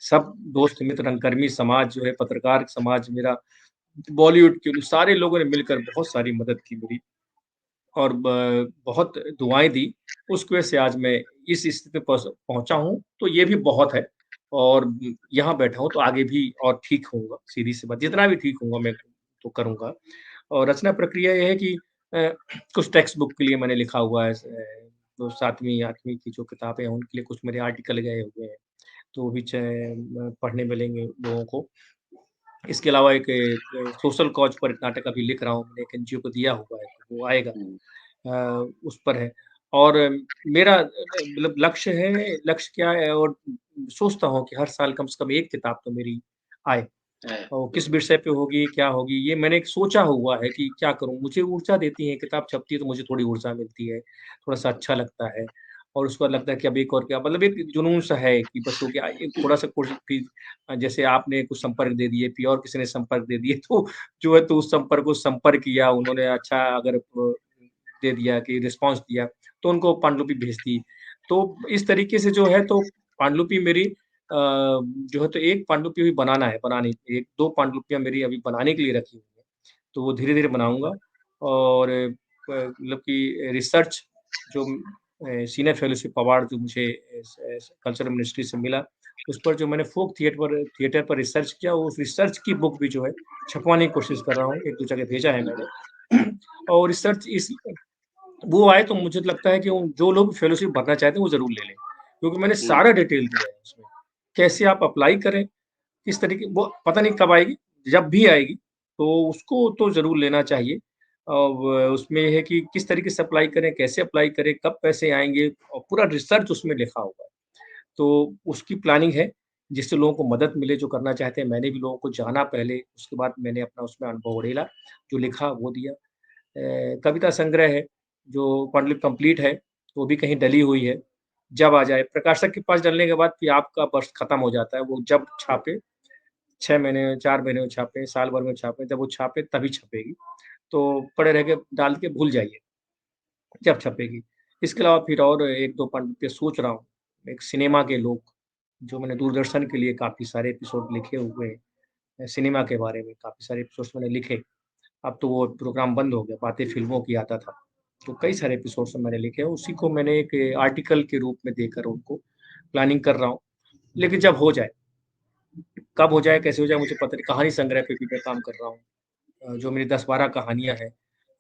सब दोस्त मित्र, रंगकर्मी समाज जो है, पत्रकार समाज मेरा बॉलीवुड के सारे लोगों ने मिलकर बहुत सारी मदद की मेरी और बहुत दुआएँ दी। उसकी वजह से आज मैं इस स्थिति पे पहुँचा हूँ, तो ये भी बहुत है और यहाँ बैठा हूँ तो आगे भी और ठीक होऊँगा, सीधी-सी बात। जितना भी ठीक होऊँगा मैं तो करूँगा और रचना प्रक्रिया ये है कि अ, कुछ टेक्स्ट बुक के लिए मैंने लिखा हुआ है तो 7वीं 8वीं की जो किताबें हैं उनके लिए कुछ मेरे आर्टिकल गए हुए हैं, तो वो भी पढ़ने मिलेंगे लोगों को। इसके अलावा एक सोशल कॉज पर एक नाटक अभी लिख रहा हूँ, मैंने एक एनजीओ को दिया हुआ है, तो वो आएगा। हुँ, उस पर है और मेरा मतलब लक्ष्य क्या है और सोचता हूँ कि हर साल कम से कम 1 किताब तो मेरी आए है, और किस बिल्कुल। विषय पे होगी, क्या होगी, ये मैंने एक सोचा हुआ है कि क्या करूँ? मुझे ऊर्जा देती है, किताब छपती है तो मुझे थोड़ी ऊर्जा मिलती है, थोड़ा-सा अच्छा लगता है और उसके बाद लगता है कि अब एक और क्या, मतलब एक जुनून सा है कि बस हो गया, एक थोड़ा-सा कोशिश की, जैसे आपने कुछ संपर्क दे दिए, फिर और किसी ने संपर्क दे दिए, तो जो है तो उस संपर्क को संपर्क किया, उन्होंने अच्छा अगर दे दिया कि रिस्पॉन्स दिया, तो उनको पांडुलिपि भेज दी। तो इस तरीके से जो है तो पांडुलिपि मेरी जो है तो एक पांडुलिपि अभी बनाना है, बनानी 1-2 पांडुलिपियाँ मेरी अभी बनाने के लिए रखी हुई हैं, तो वो धीरे-धीरे बनाऊँगा। और मतलब कि रिसर्च जो सीनियर फेलोशिप अवार्ड जो मुझे कल्चरल मिनिस्ट्री से मिला, उस पर जो मैंने फ़ोक थिएटर पर रिसर्च किया, उस रिसर्च की बुक भी जो है छपवाने की कोशिश कर रहा हूँ, 1-2 जगह भेजा है मैंने। और रिसर्च इस वो आए तो मुझे तो लगता है कि वो जो लोग फेलोशिप भरना चाहते हैं, वो ज़रूर ले लें, क्योंकि मैंने हुँ, सारा डिटेल दिया है उसमें। कैसे आप अप्लाई करें, किस तरीके वो पता नहीं कब आएगी, जब भी आएगी, तो उसको तो ज़रूर लेना चाहिए। अब उसमें ये है कि किस तरीके से अप्लाई करें, कैसे अप्लाई करें, कब पैसे आएँगे, और पूरा रिसर्च उसमें लिखा हुआ है। तो उसकी प्लानिंग है, जिससे लोगों को मदद मिले जो करना चाहते हैं। मैंने भी लोगों को जाना पहले, उसके बाद मैंने अपना उसमें अनुभव उड़ेला, जो लिखा वो दिया। कविता संग्रह है, जो पांडुलिपि कंप्लीट है, वो भी कहीं डली हुई है। जब आ जाए, प्रकाशक के पास डलने के बाद फिर आपका बस खत्म हो जाता है, वो जब छापे, 6 महीने, 4 महीने में छापे, साल भर में छापे, जब वो छापे तभी छपेगी। तो पड़े रह के डाल के भूल जाइए, जब छपेगी। इसके अलावा फिर और 1-2 पांडुलिपियाँ सोच रहा हूँ। एक सिनेमा के लोग, जो मैंने दूरदर्शन के लिए काफ़ी सारे एपिसोड लिखे हुए हैं। सिनेमा के बारे में काफ़ी सारे एपिसोड्स मैंने लिखे। अब तो वो प्रोग्राम बंद हो गया, बातें फ़िल्मों की आता था। तो कई सारे एपिसोड्स मैंने लिखे हैं, उसी को मैंने एक आर्टिकल के रूप में देकर उनको प्लानिंग कर रहा हूँ। लेकिन जब हो जाए, कब हो जाए, कैसे हो जाए मुझे पता नहीं। कहानी संग्रह पे भी मैं काम कर रहा हूँ। जो मेरी 10-12 कहानियाँ हैं,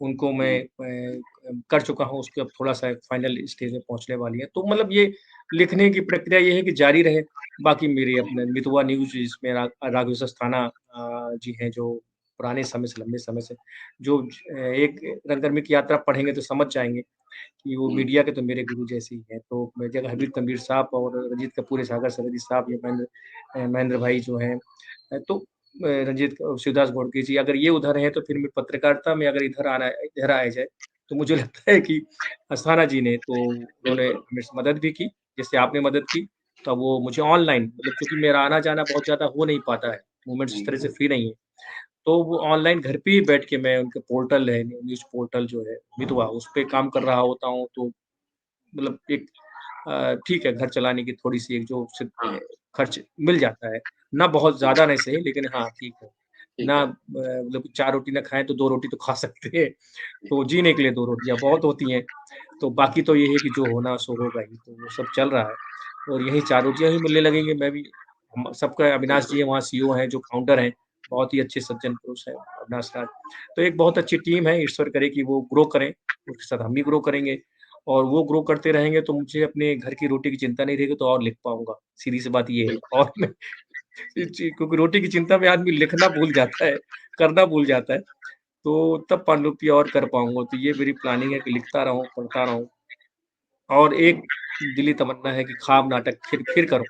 उनको मैं हुँ, कर चुका हूँ, उसके अब थोड़ा-सा फाइनल स्टेज में पहुँचने वाली है। तो मतलब ये लिखने की प्रक्रिया ये है कि जारी रहे। बाकी मेरे अपने मितवा न्यूज़ जिसमें राघवेश्वर अस्थाना जी हैं, जो पुराने समय से, लंबे समय से जो एक रंगकर्मी की यात्रा पढ़ेंगे तो समझ जाएँगे कि वो हुँ, मीडिया के तो मेरे गुरु जैसे ही हैं। तो मैं जगह हबीब तनवीर साहब और रंजीत कपूर, सागर सरदी साहब, ये महेंद्र भाई जो हैं, तो रंजीत शिवदास घोड़के जी, अगर ये उधर हैं तो फिर मैं पत्रकारिता में अगर इधर आया जाए, तो मुझे लगता है कि अस्थाना जी ने तो उन्होंने बिल्कुल। मेरे से मदद भी की, जैसे आपने मदद की, तो वो मुझे ऑनलाइन, मतलब चूँकि मेरा आना-जाना बहुत ज़्यादा हो नहीं पाता है, मूवमेंट्स इस हुँ, तरह से फ्री नहीं है। तो वो ऑनलाइन घर पे ही बैठ के मैं उनके पोर्टल है, न्यूज़ पोर्टल जो है मितवा, उस पे काम कर रहा होता हूँ, तो मतलब एक ठीक है, घर चलाने की थोड़ी-सी एक जो हाँ, खर्च मिल जाता है। ना बहुत हाँ, ज़्यादा नहीं सही, लेकिन हाँ, ठीक है। ठीक ना है। मतलब 4 रोटी ना खाएँ तो 2 रोटी तो खा सकते हैं। जी, तो जीने के लिए 2 रोटियाँ बहुत होती हैं। तो बाकी तो ये है कि जो होना सो होगा ही, तो वो सब चल रहा है। और यही 4 रोटियाँ ही मिलने लगेंगी, मैं भी हम सबका अविनाश जी बिल्कुल। हैं, वहाँ सीईओ हैं, जो फाउंडर हैं, बहुत ही अच्छे सज्जन पुरुष हैं, अविनाश राज। तो एक बहुत अच्छी टीम है, ईश्वर करे कि वो ग्रो करें, उसके साथ हम भी ग्रो करेंगे, और वो ग्रो करते रहेंगे तो मुझे अपने घर की रोटी की चिंता नहीं रहेगी, तो और लिख पाऊँगा, सीधी-सी बात ये है। बिल्कुल, और मैं क्योंकि रोटी की चिंता में आदमी लिखना भूल जाता है, करना भूल जाता है, तो तब पांडुलिपि और कर पाऊँगा। तो ये मेरी प्लानिंग है कि लिखता रहूँ, पढ़ता रहूँ, और एक दिली तमन्ना है कि ख्वाब नाटक फिर करूँ।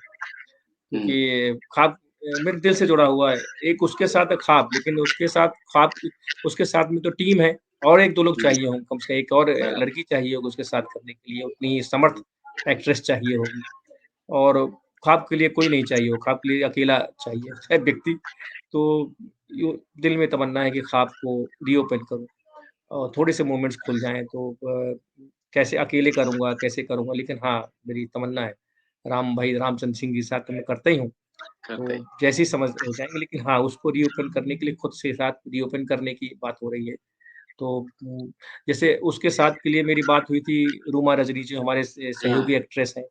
हुँ, क्योंकि ख्वाब मेरे दिल से जुड़ा हुआ है। एक उसके साथ है ख्वाब, लेकिन उसके साथ ख्वाब उसके साथ में तो टीम है, और 1-2 लोग हुँ, चाहिए होंगे, कम से कम एक और बराबर, लड़की चाहिए होगी उसके साथ करने के लिए, उतनी ही समर्थ एक्ट्रेस चाहिए होगी। और ख्वाब के लिए कोई नहीं चाहिए हो, ख्वाब के लिए अकेला चाहिए होता है व्यक्ति। तो यो दिल में तमन्ना है कि ख्वाब को रीओपन करूँ, और थोड़े से मोमेंट्स खुल जाएँ, तो कैसे अकेले करूँगा, कैसे करूँगा, लेकिन हाँ, मेरी तमन्ना है। रामचंद्र सिंह जी के साथ तो मैं करता ही हूँ। करते तो ही। जैसे ही समझ हो जाएँगे, लेकिन हाँ, उसको रीओपन करने के लिए खुद से साथ रीओपन करने की बात हो रही है। तो जैसे उसके साथ के लिए मेरी बात हुई थी, रूमा रजनी जो हमारे हाँ, सहयोगी एक्ट्रेस हैं,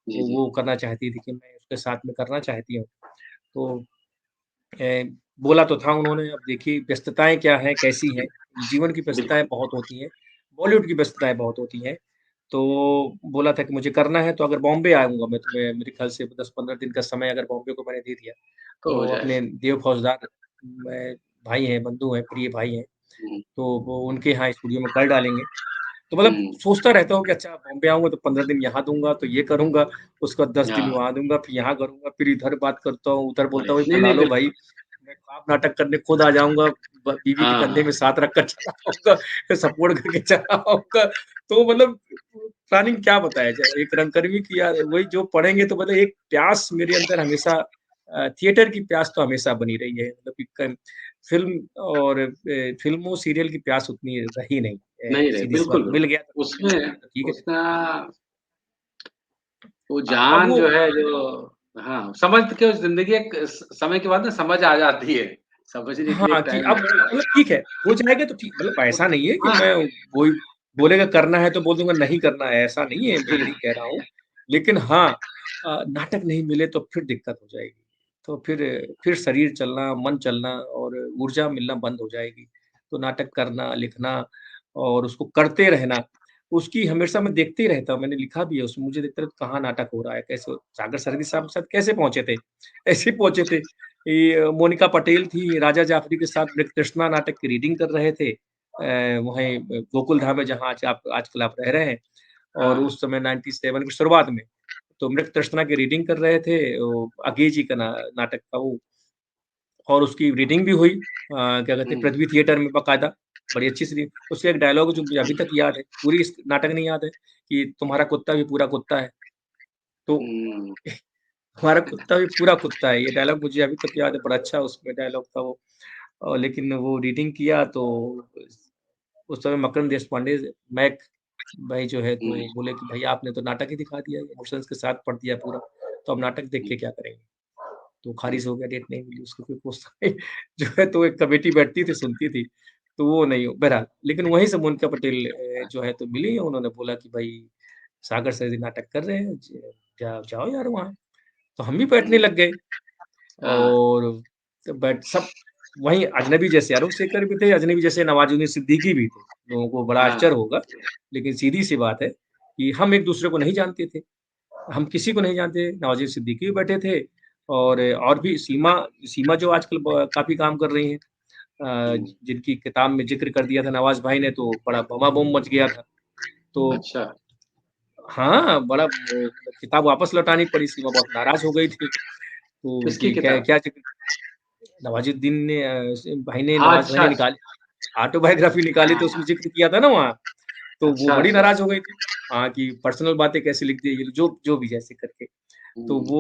जी, तो जी, वो करना चाहती थी कि मैं उसके साथ में करना चाहती हूँ। तो अ, बोला तो था उन्होंने, अब देखिए व्यस्तताएँ क्या हैं, कैसी हैं? जीवन की व्यस्तताएँ बिल्कुल, बहुत होती हैं, बॉलीवुड की व्यस्तताएँ बहुत होती हैं। तो बोला था कि मुझे करना है, तो अगर बॉम्बे आऊँगा मैं, तो मैं मेरे ख़्याल से 10-15 दिन का समय अगर बॉम्बे को मैंने दे दिया, तो हो तो अपने जाएगा। देव फौजदार भाई हैं, बंधु हैं, प्रिय भाई हैं, हुँ, तो वो उनके यहाँ स्टूडियो में कर डालेंगे। तो मतलब हुँ, सोचता रहता हूँ कि अच्छा बॉम्बे आऊँगा तो 15 दिन यहाँ दूँगा, तो ये करूँगा, उसके बाद 10 दिन हाँ, वहाँ दूँगा, फिर यहाँ करूँगा, फिर इधर बात करता हूँ, उधर बोलता हूँ, नहीं, बुला नहीं, लो भाई, बिल्कुल। मैं ख्वाब नाटक करने खुद आ जाऊँगा, बीवी के हाँ, कंधे में हाँ, साथ रखकर चला आऊँगा, सपोर्ट करके चला आऊँगा। तो मतलब प्लानिंग क्या बताया जाए? एक रंगकर्मी की यार वही जो पढ़ेंगे तो मतलब एक प्यास मेरे अंदर हमेशा थिएटर की प्यास तो हमेशा बनी रही है। मतलब कि क फ़िल्म और फ़िल्मों, सीरियल की प्यास उतनी रही नहीं। नहीं रहे, सीधी-सी बात बिल्कुल, मिल बिल्कुल। गया तो मिल उसमें गया तो ठीक है। उसका वो अब जान वो जो है जो हाँ, समझ के ज़िंदगी एक समय के बाद ना समझ आ जाती है। समझने के लिए हाँ, एक कि टाइम अब लगता है। मतलब ठीक है, हो जाएगा तो ठीक मतलब ऐसा नहीं है कि हाँ। मैं कोई बोलेगा करना है तो बोल दूँगा नहीं करना है, ऐसा नहीं है, मैं ये नहीं कह रहा हूँ। लेकिन हाँ नाटक नहीं मिले तो फिर दिक्कत हो जाएगी। तो फिर शरीर चलना, मन चलना और ऊर्जा मिलना बंद हो जाएगी। तो नाटक करना, लिखना और उसको करते रहना, उसकी हमेशा मैं देखते ही रहता हूँ। मैंने लिखा भी है उसमें, मुझे देखते रहता कहाँ नाटक हो रहा है, कैसे सागर सरदी साहब के साथ कैसे पहुँचे थे? ऐसे ही पहुँचे थे। ये मोनिका पटेल थी, राजा जाफ़री के साथ मृगतृष्णा नाटक की रीडिंग कर रहे थे। वहीं गोकुल धाम में जहाँ आज आप आजकल आप रह रहे हैं और हाँ। उस समय 97 की शुरुआत में, तो मृगतृष्णा की रीडिंग कर रहे थे, वो अगे जी का नाटक था वो और उसकी रीडिंग भी हुई क्या कहते हैं हुँ, पृथ्वी थिएटर में बाकायदा, बड़ी अच्छी सी उसका एक डायलॉग जो मुझे अभी तक याद है, पूरी इस नाटक नहीं याद है कि तुम्हारा कुत्ता भी पूरा कुत्ता है। तो हुँ, हमारा कुत्ता भी पूरा कुत्ता है, ये डायलॉग मुझे अभी तक याद है, बड़ा अच्छा उसमें डायलॉग था वो। लेकिन वो रीडिंग किया तो उस समय मकरंद देशपांडे मैक भाई जो है हुँ, तो बोले कि भई आपने तो नाटक ही दिखा दिया, इमोशंस के साथ पढ़ दिया पूरा, तो अब नाटक देख हुँ, के क्या करेंगे? तो हुँ, खारिज हो गया, डेट नहीं मिली उसको फिर पोस्ट जो है तो एक कमेटी बैठती थी, सुनती थी, तो वो नहीं बहरहाल लेकिन वहीं से मोनिका पटेल जो है तो मिली, उन्होंने बोला कि भई सागर सर जी नाटक कर रहे हैं, जाओ यार वहाँ। तो हम भी बैठने हुँ, लग गए हाँ, और बट सब वहीं अजनबी जैसे अरूप शेखर भी थे, अजनबी जैसे नवाजुद्दीन सिद्दीकी भी थे। लोगों को बड़ा हाँ, आश्चर्य होगा, लेकिन सीधी-सी बात है कि हम एक-दूसरे को नहीं जानते थे। हम किसी को नहीं जानते, नवाजुद्दीन सिद्दीकी भी बैठे थे और भी सीमा सीमा जो आजकल ब काफ़ी काम कर रही हैं हुँ, जिनकी किताब में ज़िक्र कर दिया था नवाज़ भाई ने, तो बड़ा बवाबूम मच गया था। तो अच्छा, हाँ, बड़ा वो किताब वापस लौटानी पड़ी, सीमा बहुत नाराज़ हो गई थी। तो किसकी कि क्या किताब? क्या ज़िक्र नवाज़ुद्दीन ने भाई ने हाँ, नवाज़ भाई अच्छा, ने अच्छा, निकाली ऑटोबायोग्राफ़ी निकाली तो हाँ, उसमें ज़िक्र किया था ना वहाँ, तो वो अच्छा, बड़ी अच्छा, नाराज़ हो गई थी। हाँ, कि पर्सनल बातें कैसे लिख दी ये जो जो भी जैसे करके। तो हुँ,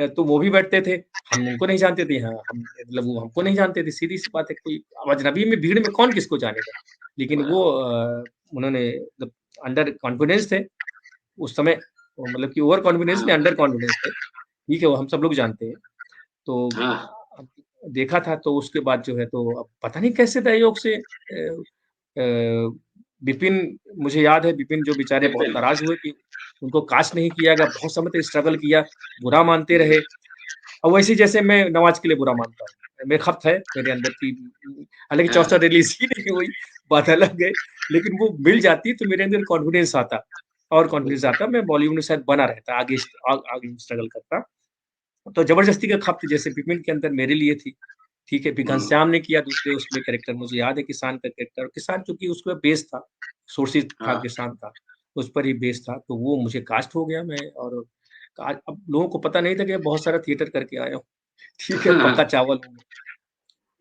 तो वो भी बैठते थे, हम उनको नहीं जानते थे, हाँ, हम मतलब वो हमको नहीं जानते थे, सीधी-सी बात है कोई अब अजनबी में भीड़ में कौन किसको जानेगा? लेकिन वो उन्होंने मतलब अंडर कॉन्फिडेंस थे, उस समय मतलब कि ओवर कॉन्फिडेंस नहीं, हाँ, अंडर कॉन्फिडेंस थे। ठीक है, वो हम सब लोग जानते हैं। तो हाँ, अब देखा था तो उसके बाद जो है तो अब पता नहीं कैसे सहयोग से विपिन मुझे याद है विपिन जो बेचारे बहुत विपिन, नाराज़ हुए कि उनको कास्ट नहीं किया गया, बहुत समय तक स्ट्रगल किया, बुरा मानते हुँ, रहे। अब वैसे जैसे मैं नवाज़ के लिए बुरा मानता हूँ। मेरा खत है मेरे अंदर की हालाँकि हाँ, 64 रिलीज़ ही नहीं हुई, बात अलग है, लेकिन वो मिल जाती तो मेरे अंदर कॉन्फिडेंस आता और कॉन्फिडेंस बिल्कुल, आता, मैं बॉलीवुड में शायद बना रहता, आगे स्ट्रगल करता। तो ज़बरदस्ती का खप्त जैसे विपिन के अंदर मेरे लिए थी, ठीक है, फिर हुँ, घनश्याम ने किया दूसरे उसमें कैरेक्टर मुझे याद है किसान का कैरेक्टर, किसान चूँकि उसमें बेस था, सोर्सेज़ था हाँ, किसान था, उस पर ही बेस था, तो वो मुझे कास्ट हो गया मैं और आज अब लोगों को पता नहीं था कि मैं बहुत सारा थिएटर करके आया हूँ, ठीक है, पक्का चावल हूँ मैं।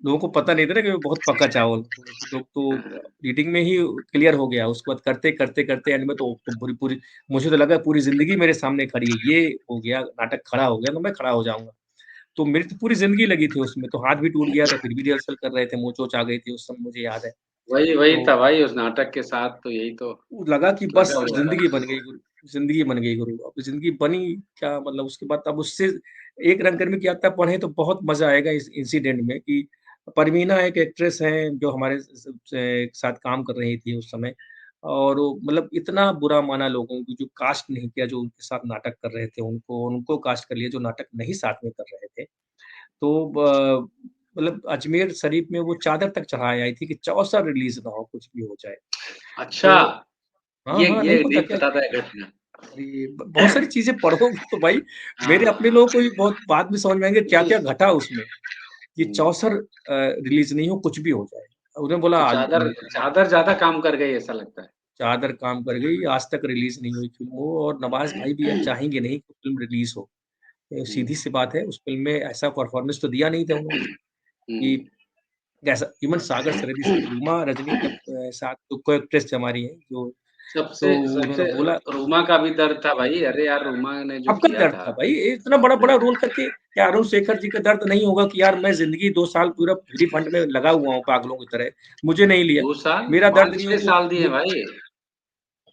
लोगों को पता नहीं था ना कि मैं बहुत पक्का चावल हूँ, तो लोग तो रीडिंग में ही क्लियर हो गया, उसके बाद करते एंड में तो पूरी मुझे तो लगा पूरी ज़िंदगी मेरे सामने खड़ी है, ये हो गया, नाटक खड़ा हो गया तो मैं खड़ा हो जाऊँगा। तो मेरी तो पूरी ज़िंदगी लगी थी उसमें, तो हाथ भी टूट गया था, फिर भी रिहर्सल कर रहे थे, मोच-वोच आ गई थी उस समय मुझे याद है। वही वही तो था भाई उस नाटक के साथ तो यही तो वो लगा कि बस लगा हुआ ज़िंदगी था। बन गई गुरु, ज़िंदगी बन गई गुरु। अब ज़िंदगी बनी क्या मतलब उसके बाद अब उससे एक रंगकर्मी की यात्रा पढ़े तो बहुत मज़ा आएगा इस इंसिडेंट में कि परवीना एक एक्ट्रेस हैं जो हमारे साथ काम कर रही थी उस समय और वो मतलब इतना बुरा माना लोगों को जो कास्ट नहीं किया, जो उनके साथ नाटक कर रहे थे, उनको कास्ट कर लिया जो नाटक नहीं साथ में कर रहे थे। तो मतलब अजमेर शरीफ में वो चादर तक चढ़ाए आई थी कि चौसर रिलीज़ ना हो, कुछ भी हो जाए। अच्छा, तो हाँ, हाँ, नहीं ये पता नहीं क्या? पता था ये घटना। अरे! बहुत सारी चीज़ें पढ़ोगे तो भाई मेरे अपने हाँ, लोगों को भी बहुत बाद में समझ में आएँगे क्या-क्या घटा उसमें। ये हुँ, चौसर रिलीज़ नहीं हो, कुछ भी हो जाए। उन्होंने बोला तो चादर ज़्यादा काम कर गई ऐसा लगता है। चादर काम कर गई, आज तक रिलीज़ नहीं हुई फ़िल्म वो और नवाज़ भाई भी अब चाहेंगे नहीं कि फ़िल्म रिलीज़ हो। हुँ, सीधी-सी बात है, उस फ़िल्म में ऐसा परफ़ॉर्मेंस तो दिया नहीं था उन्होंने कि हुँ, कैसा इवन सागर सरदी से रूमा रजनी के साथ जो को एक्ट्रेस हमारी हैं, जो सबसे तो सबसे उन्होंने बोला रूमा का भी दर्द था भाई, अरे यार रूमा ने जो सबका किया दर्द था। था भाई, इतना बड़ा-बड़ा रोल करके क्या अरुण शेखर जी का दर्द नहीं होगा कि यार मैं ज़िंदगी 2 साल पूरा फ्री फंड में लगा हुआ हूँ पागलों की तरह, मुझे नहीं लिया। 2 साल, मेरा दर्द नहीं हो 5-6 तो साल दिए जो भाई।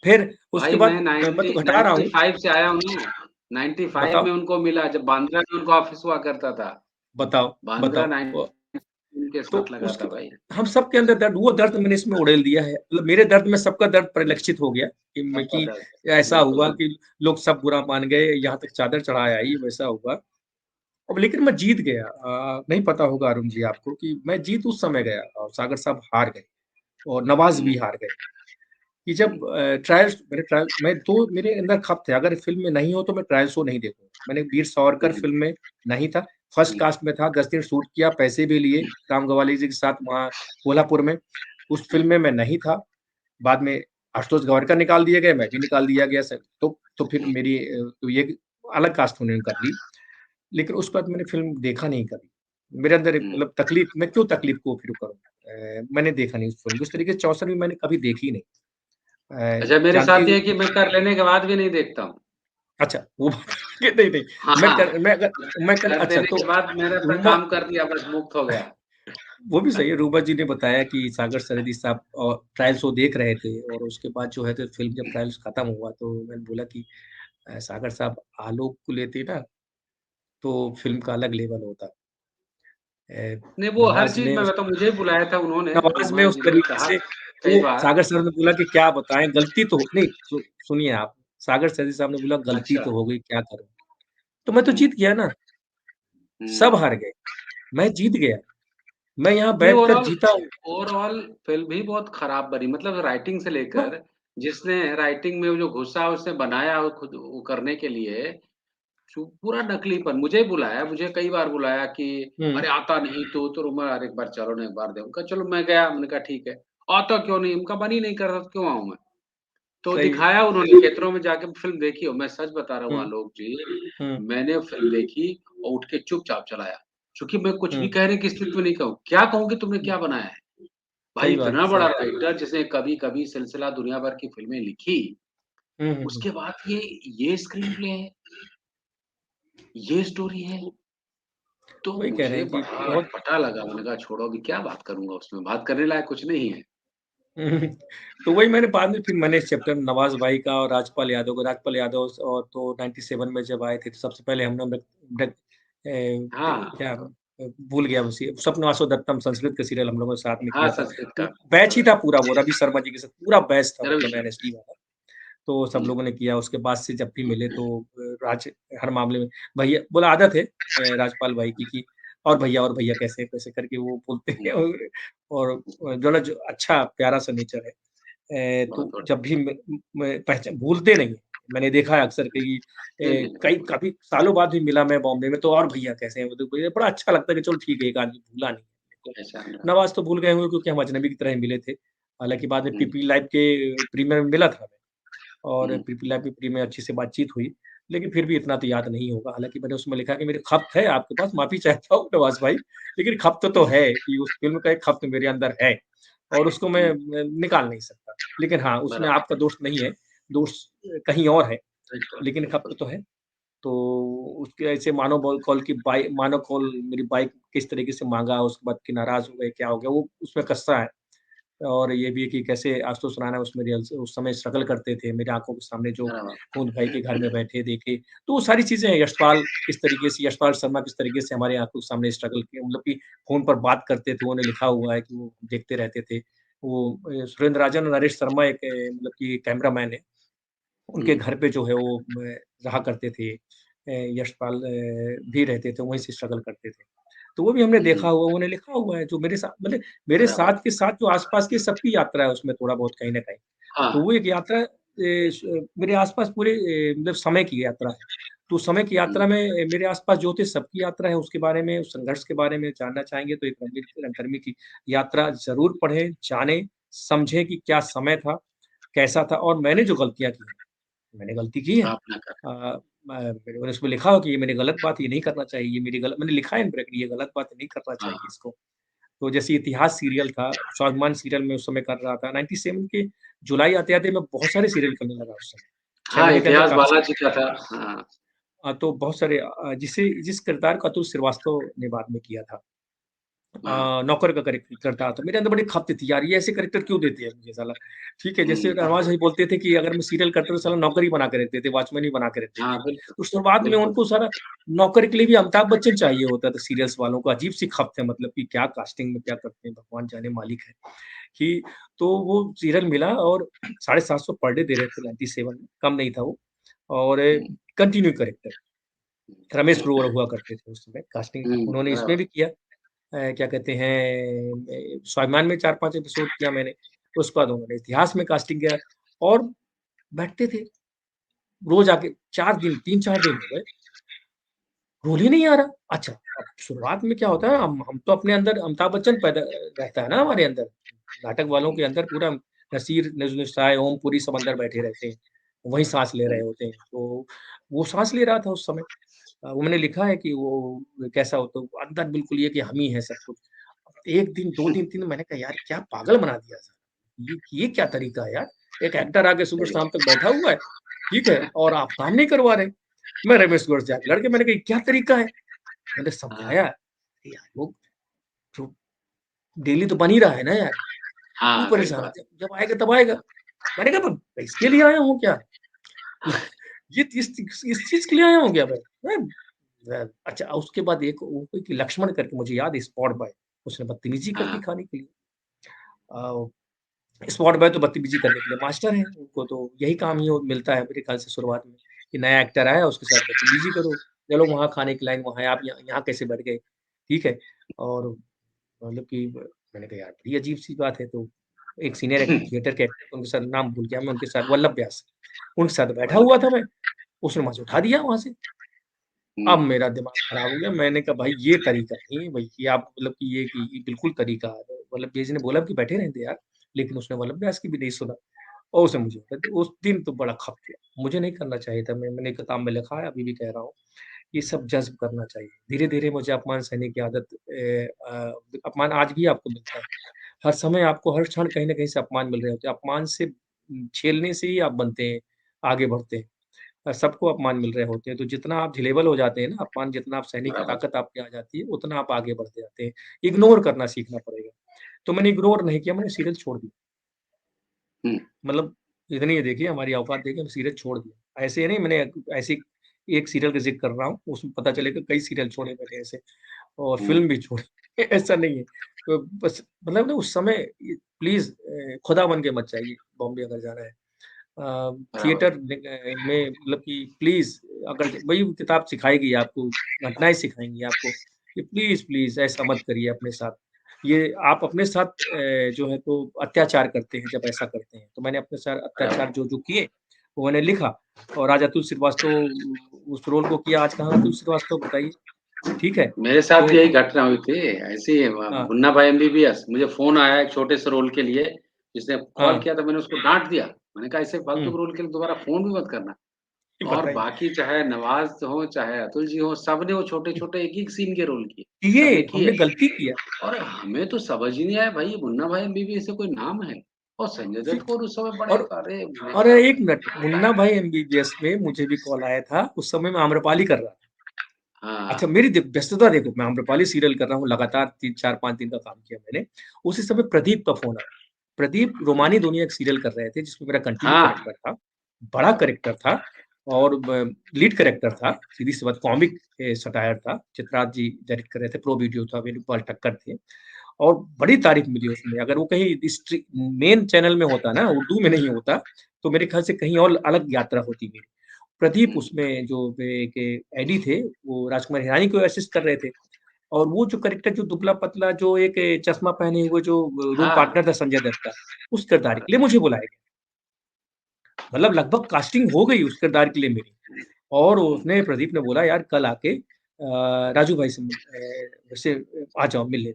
फिर उसके भाई बाद मैं मैं 90 तो घटा रहा हूँ, 95 से आया हूँ ना, 95 बताओ, में उनको मिला जब बांद्रा में उनका ऑफ़िस हुआ करता था। बताओ, बांद्रा बताओ। 9 उनके तो साथ लगा उसके था बाद भाई। हम सबके अंदर दर्द वो दर्द मैंने इसमें उड़ेल दिया है। मतलब मेरे दर्द में सबका दर्द परिलक्षित हो गया सबका कि दर्द, ऐसा हुआ बिल्कुल। कि लोग सब बुरा मान गए, यहाँ तक चादर चढ़ाया ही वैसा हुआ। अब लेकिन मैं जीत गया। नहीं पता होगा अरुण जी आपको कि मैं जीत उस समय गया और सागर साहब हार गए और नवाज़ हुँ, भी हार गए। कि जब ट्रायल मैं 2 मेरे अंदर खत थे, अगर फ़िल्म में नहीं हो तो मैं ट्रायल शो नहीं देखूँगा। मैंने वीर सावरकर हुँ, फ़िल्म में नहीं था, फर्स्ट हुँ, कास्ट में था, 10 दिन शूट किया, पैसे भी लिए, राम गवाली जी के साथ वहाँ कोल्हापुर में। उस फ़िल्म में मैं नहीं था, बाद में आशुतोष गवारकर निकाल दिए गए, मैं भी निकाल दिया गया सर। तो फिर मेरी तो ये अलग कास्ट उन्होंने कर ली। लेकिन उसके बाद मैंने फ़िल्म देखा नहीं कभी। मेरे अंदर एक हुँ। मतलब तकलीफ़ मैं क्यों तकलीफ़ को फ़ील करूँ? मैंने देखा नहीं उस फ़िल्म को, उस तरीके से चौसर भी मैंने कभी देखी नहीं। अच्छा मेरे जानकी साथ ये है कि मैं कर लेने के बाद भी नहीं देखता हूँ। अच्छा, वो नहीं, नहीं, हाँ, हाँ। मैं कर कर अच्छा देने तो के बाद मैंने अपना रूमा काम कर दिया बस मुक्त हो गया। वो भी सही है, रूबा जी ने बताया कि सागर सरदी साहब ट्रायल शो देख रहे थे और उसके बाद जो है तो फ़िल्म जब ट्रायल्स खत्म हुआ तो मैंने बोला कि सागर साहब आलोक को लेते ना, तो फ़िल्म का अलग लेवल होता। नहीं वो हर नवाज़ चीज़ में में उस बताऊँ मुझे ही बुलाया था उन्होंने, नवाज़ में रूमा उस जी ने तरीके कहा से कई वो बार। सागर सर ने बोला कि क्या बताएँ गलती तो नहीं सुनिए आप, सागर सरदी साहब ने बोला गलती अच्छा। तो हो गई, क्या करूँ? तो मैं तो हुँ, जीत गया ना, सब हुँ। हार गए, मैं जीत गया। मैं यहाँ नहीं बैठकर ओवरऑल जीता हूँ। ओवरऑल फ़िल्म भी बहुत खराब बनी मतलब राइटिंग से हाँ, लेकर जिसने राइटिंग में वो जो घुसा उसने बनाया वो खुद वो करने के लिए पूरा नकलीपन मुझे ही बुलाया, मुझे कई बार बुलाया कि हुँ, अरे आता नहीं तो मैं अरे एक बार चलो ना एक बार दे उनका चलो मैं गया, मैंने कहा ठीक है। आता क्यों नहीं? उनका मन ही नहीं कर रहा तो क्यों आऊँ मैं? तो सही है। दिखाया उन्होंने खेतरों में जाके फ़िल्म देखी हो, मैं सच बता रहा हूँ हुँ, आलोक जी, हुँ, मैंने फ़िल्म देखी और उठ के चुपचाप चला आया। चूँकि मैं कुछ भी हुँ, कहने की स्थिति में नहीं कहूँ, क्या कहूँ कि तुमने हुँ, क्या बनाया है? भाई सही बात, इतना बड़ा सही। राइटर जिसने कभी-कभी सिलसिला दुनिया भर की फ़िल्में लिखी, हुँ, हुँ, हुँ। उसके बाद ये स्क्रीन प्ले है, ये स्टोरी है। तो वही कह रहे मुझे हैं कि बड़ा बहुत अटपटा लगा, मैंने कहा छोड़ो अभी क्या बात करूँगा उसमें, बात करने लायक कुछ नहीं है। तो वही मैंने बाद में फिर मैंने इस चैप्टर नवाज़ भाई का और राजपाल यादव और तो 97 में जब आए थे तो सबसे पहले हमने मृग हाँ, क्या भूल गया उसी स्वप्न वासुदेवतम संस्कृत का सीरियल हम लोगों ने साथ में हाँ किया था। संस्कृत का, वो बैच ही था पूरा वो रवि शर्मा जी के साथ पूरा बैच था मतलब रविशंकर एनएसडी वाला। तो सब हुँ, लोगों ने किया, उसके बाद से जब भी मिले तो राज हर मामले में भैया बोला आदत है राजपाल भाई की कि और भैया कैसे हैं? कैसे करके वो बोलते हुँ, हैं और जो ना जो अच्छा प्यारा-सा नेचर है। तो बहुत जब बढ़िया। भी मैं भूलते नहीं हैं। मैंने देखा है अक्सर कई नहीं, नहीं, नहीं, कई बिल्कुल, काफ़ी सालों बाद भी मिला मैं बॉम्बे में तो और भैया कैसे हैं? वो तो भैया बड़ा अच्छा लगता है कि चलो ठीक है, एक आदमी भूला नहीं है। तो पहचान रहा हूँ। नवाज़ तो भूल गए होंगे क्योंकि हम अजनबी की तरह ही मिले थे। हालाँकि बाद में हुँ, पीपी लाइव के प्रीमियर में मिला था मैं। और हुँ, पीपल लैब की में अच्छी से बातचीत हुई, लेकिन फिर भी इतना तो याद नहीं होगा। हालाँकि मैंने उसमें लिखा कि मेरी खत है आपके पास, माफ़ी चाहता हूँ नवाज़ भाई, लेकिन खत तो हुँ, है कि उस फ़िल्म का एक खत मेरे अंदर है और उसको हुँ, मैं निकाल नहीं सकता। लेकिन हाँ, उसमें बराबर, आपका दोष नहीं है, दोष कहीं और है, बिल्कुल, लेकिन खत बिल्कुल। तो है। तो उसके ऐसे मानो कॉल मेरी बाइक किस तरीके से माँगा, उसके बाद कि नाराज़ हो गए, क्या हो गया, वो उसमें किस्सा है। और ये भी है कि कैसे आशुतोष राणा उसमें उस समय स्ट्रगल करते थे, मेरी आँखों के सामने जो बराबर। कूंज भाई के घर में बैठे देखे, तो वो सारी चीज़ें यशपाल शर्मा किस तरीके से हमारी आँखों के सामने स्ट्रगल किए मतलब कि फ़ोन पर बात करते थे, उन्होंने लिखा हुआ है कि वो देखते रहते थे। वो सुरेंद्र राजन और नरेश शर्मा एक मतलब कि कैमरामैन है, हुँ, उनके घर पे जो है वो रहा करते थे। यशपाल भी रहते थे, वहीं से स्ट्रगल करते थे। तो वो भी हमने हुँ, देखा हुँ, हुआ, उन्होंने लिखा हुआ है जो मेरे साथ मतलब मेरे बराबर। साथ के साथ जो आस-पास की सबकी यात्रा है उसमें थोड़ा बहुत कहीं न कहीं। तो हाँ, वो एक यात्रा मेरे आस-पास पूरे मतलब समय की यात्रा है। तो समय की हुँ, यात्रा में मेरे आस-पास जो थे सबकी यात्रा है उसके बारे में, उस संघर्ष के बारे में जानना चाहेंगे तो एक रणवीर रंगकर्मी की यात्रा ज़रूर पढ़ें, जानें, समझें कि क्या समय था, कैसा था और मैंने जो गलतियाँ की हैं, मैंने गलती की है। आप ना कर मैंने उसमें लिखा हो कि ये मेरी गलत बात है, ये नहीं करना चाहिए, ये मेरी गलत मैंने लिखा है इन ब्रैकेट ये गलत बात है, नहीं करना हाँ, चाहिए हाँ, इसको। तो जैसे इतिहास सीरियल था, स्वाभिमान सीरियल में उस समय कर रहा था। 97 के जुलाई आते-आते मैं बहुत सारे सीरियल करने लगा उस समय। 6 हाँ, महीने के अंदर इतिहास काफ़ी बालाजी का था। हाँ। तो बहुत सारे जिस किरदार को अतुल श्रीवास्तव ने बाद में किया था। हाँ। नौकर का कैरेक्टर था, तो मेरे अंदर बड़ी खपत थी यार, ये ऐसे कैरेक्टर क्यों देते हैं मुझे साला। ठीक है, जैसे हुँ। नवाज़ भाई बोलते थे कि अगर मैं सीरियल करता तो साला नौकर ही बना के रखते थे, वॉचमैन ही बना के रखते थे। हाँ, बिल्कुल, तो शुरुआत में बिल्कुल। उनको सारा नौकर के लिए भी अमिताभ बच्चन चाहिए होता था सीरियल्स वालों को, अजीब-सी खपत है मतलब कि क्या कास्टिंग में क्या करते हैं, भगवान जाने मालिक है। कि तो वो सीरियल मिला और 750 पर डे दे रहे थे 97 में, कम नहीं था वो और हुँ, कंटिन्यू कैरेक्टर। रमेश ग्रोवर हुआ करते थे उस समय कास्टिंग, हुँ, उन्होंने इसमें बराबर। भी किया। क्या कहते हैं स्वाभिमान में 4-5 एपिसोड किया मैंने, उसके बाद उन्होंने इतिहास में कास्टिंग किया और बैठते थे, रोज़ आके 4 दिन 3-4 दिन हो गए, रोल ही नहीं आ रहा। अच्छा, अब शुरुआत में क्या होता है हम तो अपने अंदर अमिताभ बच्चन पैदा रहता है ना हमारे अंदर, नाटक वालों के अंदर पूरा नसीर नजरुल ओम पुरी सब अंदर बैठे रहते हैं, वही साँस ले रहे होते हैं। तो वो साँस ले रहा था उस समय। वो मैंने लिखा है कि वो कैसा हो तो अंदर बिल्कुल ये कि हम ही हैं सब कुछ। 1 दिन, 2 दिन, 3 दिन मैंने कहा यार क्या पागल बना दिया साला। ये क्या तरीका है यार? एक एक्टर आके सुबह सही शाम तक बैठा हुआ है, ठीक है? और आप काम नहीं करवा रहे। मैं रमेश गोर से जाके लड़ के मैंने कहा ये क्या तरीका है? मैंने हाँ, समझाया, "अरे यार वो जो डेली तो बन ही रहा है ना यार, क्यों हाँ, सही परेशान बात। होते हो? जब आएगा तब आएगा।" मैंने कहा ब इसके लिए आया हूँ क्या? ये इस चीज़ के लिए आया हूँ क्या मैं? अच्छा उसके बाद एक वो कोई कि लक्ष्मण करके मुझे याद है स्पॉट बॉय, उसने बदतमीज़ी कर दी हाँ, खाने के लिए। स्पॉट बॉय तो बदतमीज़ी करने के लिए मास्टर हैं, उनको तो यही काम ही मिलता है मेरे ख़्याल से शुरुआत में, कि नया एक्टर आया उसके साथ बदतमीज़ी करो, चलो वहाँ खाने की लाइन वहाँ है, आप यहाँ कैसे बैठ गए? ठीक है? और मतलब कि मैंने कहा यार बड़ी अजीब-सी बात है तो एक सीनियर थिएटर के एक्टर उनके साथ नाम भूल गया मैं उनके साथ वल्लभ व्यास, उनके साथ बैठा मतलब हुआ था मैं, उसने मुझे उठा दिया वहाँ से। अब हुँ, मेरा दिमाग खराब हो गया, मैंने कहा भाई ये तरीका नहीं है भई, ये आप मतलब कि ये बिल्कुल तरीका है। वल्लभ जी ने बोला कि बैठे रहने दे यार, लेकिन उसने वल्लभ व्यास की भी नहीं सुना और उसने मुझे उस दिन तो बड़ा खप गया। मुझे नहीं करना चाहिए था, मैंने किताब में लिखा है, अभी भी कह रहा हूँ, ये सब जज़्ब करना चाहिए। धीरे-धीरे मुझे अपमान सहने की आदत अपमान आज भी आपको मिलता है। हर समय आपको हर क्षण कहीं न कहीं से अपमान मिल रहे होते हैं। अपमान से झेलने से ही आप बनते हैं, आगे बढ़ते हैं। सबको अपमान मिल रहे होते हैं, तो जितना आप झेलेबल हो जाते हैं ना, अपमान जितना आप सहने की बराबर। ताकत आपके आ जाती है, उतना आप आगे बढ़ते जाते हैं। इग्नोर करना सीखना पड़ेगा। तो मैंने इग्नोर नहीं किया, मैंने सीरियल छोड़ दिया। हुँ, मतलब इतनी ये देखिए हमारी औकात देखिए, मैं सीरियल छोड़ दिया। ऐसे नहीं मैंने ऐसे एक सीरियल का ज़िक्र कर रहा हूँ, उसमें पता चलेगा कई सीरियल छोड़े मैंने ऐसे और हुँ, फ़िल्म भी छोड़ी। ऐसा नहीं है। तो बस मतलब ना उस समय प्लीज़ खुदा बन के मत जाइए, बॉम्बे अगर जाना है। बराबर। थिएटर में मतलब कि प्लीज़ अगर वही किताब सिखाएगी आपको, घटनाएँ सिखाएँगी आपको कि प्लीज़, प्लीज़ ऐसा मत करिए अपने साथ। ये आप अपने साथ जो है तो अत्याचार करते हैं जब ऐसा करते हैं। तो मैंने अपने साथ अत्याचार जो-जो किए, वो मैंने लिखा और आज अतुल श्रीवास्तव उस रोल को किया, आज कहाँ अतुल श्रीवास्तव बताइए, ठीक है? मेरे साथ तो भी यही घटना हुई थी, ऐसे ही हाँ, मुन्ना भाई एमबीबीएस मुझे फ़ोन आया एक छोटे से रोल के लिए, जिसने कॉल हाँ, किया तो मैंने उसको डाँट दिया। मैंने कहा ऐसे फालतू हुँ, के रोल के लिए दोबारा फ़ोन भी मत करना। और बताइए। बाकी चाहे नवाज़ हो, चाहे अतुल जी हो, सबने वो छोटे-छोटे एक-एक सीन के रोल किए, किए, सबने हमने किए। गलती किया। और हमें तो समझ ही नहीं आया भाई ये मुन्ना भाई एमबीबीएस से कोई नाम है। और संजय दत्त को और उस समय बड़े और अरे! मैंने और कहा एक मिनट, मुन्ना भाई एमबीबीएस में मुझे भी कॉल आया था, उस समय मैं आम्रपाली कर रहा था। अच्छा हाँ, मेरी व्यस्तता देखो, मैं आम्रपाली सीरियल कर रहा हूँ, लगातार 3 4-5 दिन का काम किया मैंने। उसी समय प्रदीप का फ़ोन आया। प्रदीप रोमानी दुनिया एक सीरियल कर रहे थे, जिसमें मेरा कंटिन्यू हाँ, कैरेक्टर था। बड़ा कैरेक्टर था और ब लीड कैरेक्टर था, सीधी-सी बात कॉमिक सटायर था। चित्रा जी डायरेक्ट कर रहे थे, प्रो वीडियो था, वेणुगोपाल ठक्कर थे। और बड़ी तारीफ़ मिली उसमें, अगर वो कहीं मेन चैनल में होता ना, उर्दू में नहीं होता, तो मेरे ख़्याल से कहीं और अलग यात्रा होती मेरी। प्रदीप हुँ, उसमें जो एक एडी थे, वो राजकुमार हिरानी को असिस्ट कर रहे थे और वो जो कैरेक्टर जो दुबला-पतला जो एक चश्मा पहने हुए जो रूम हाँ, पार्टनर था संजय दत्त का, उस किरदार के लिए मुझे बुलाया गया। मतलब लगभग कास्टिंग हो गई उस किरदार के लिए मेरी और हुँ, उसने प्रदीप ने बोला यार कल आके राजू भाई से वैसे आ जाओ मिलने।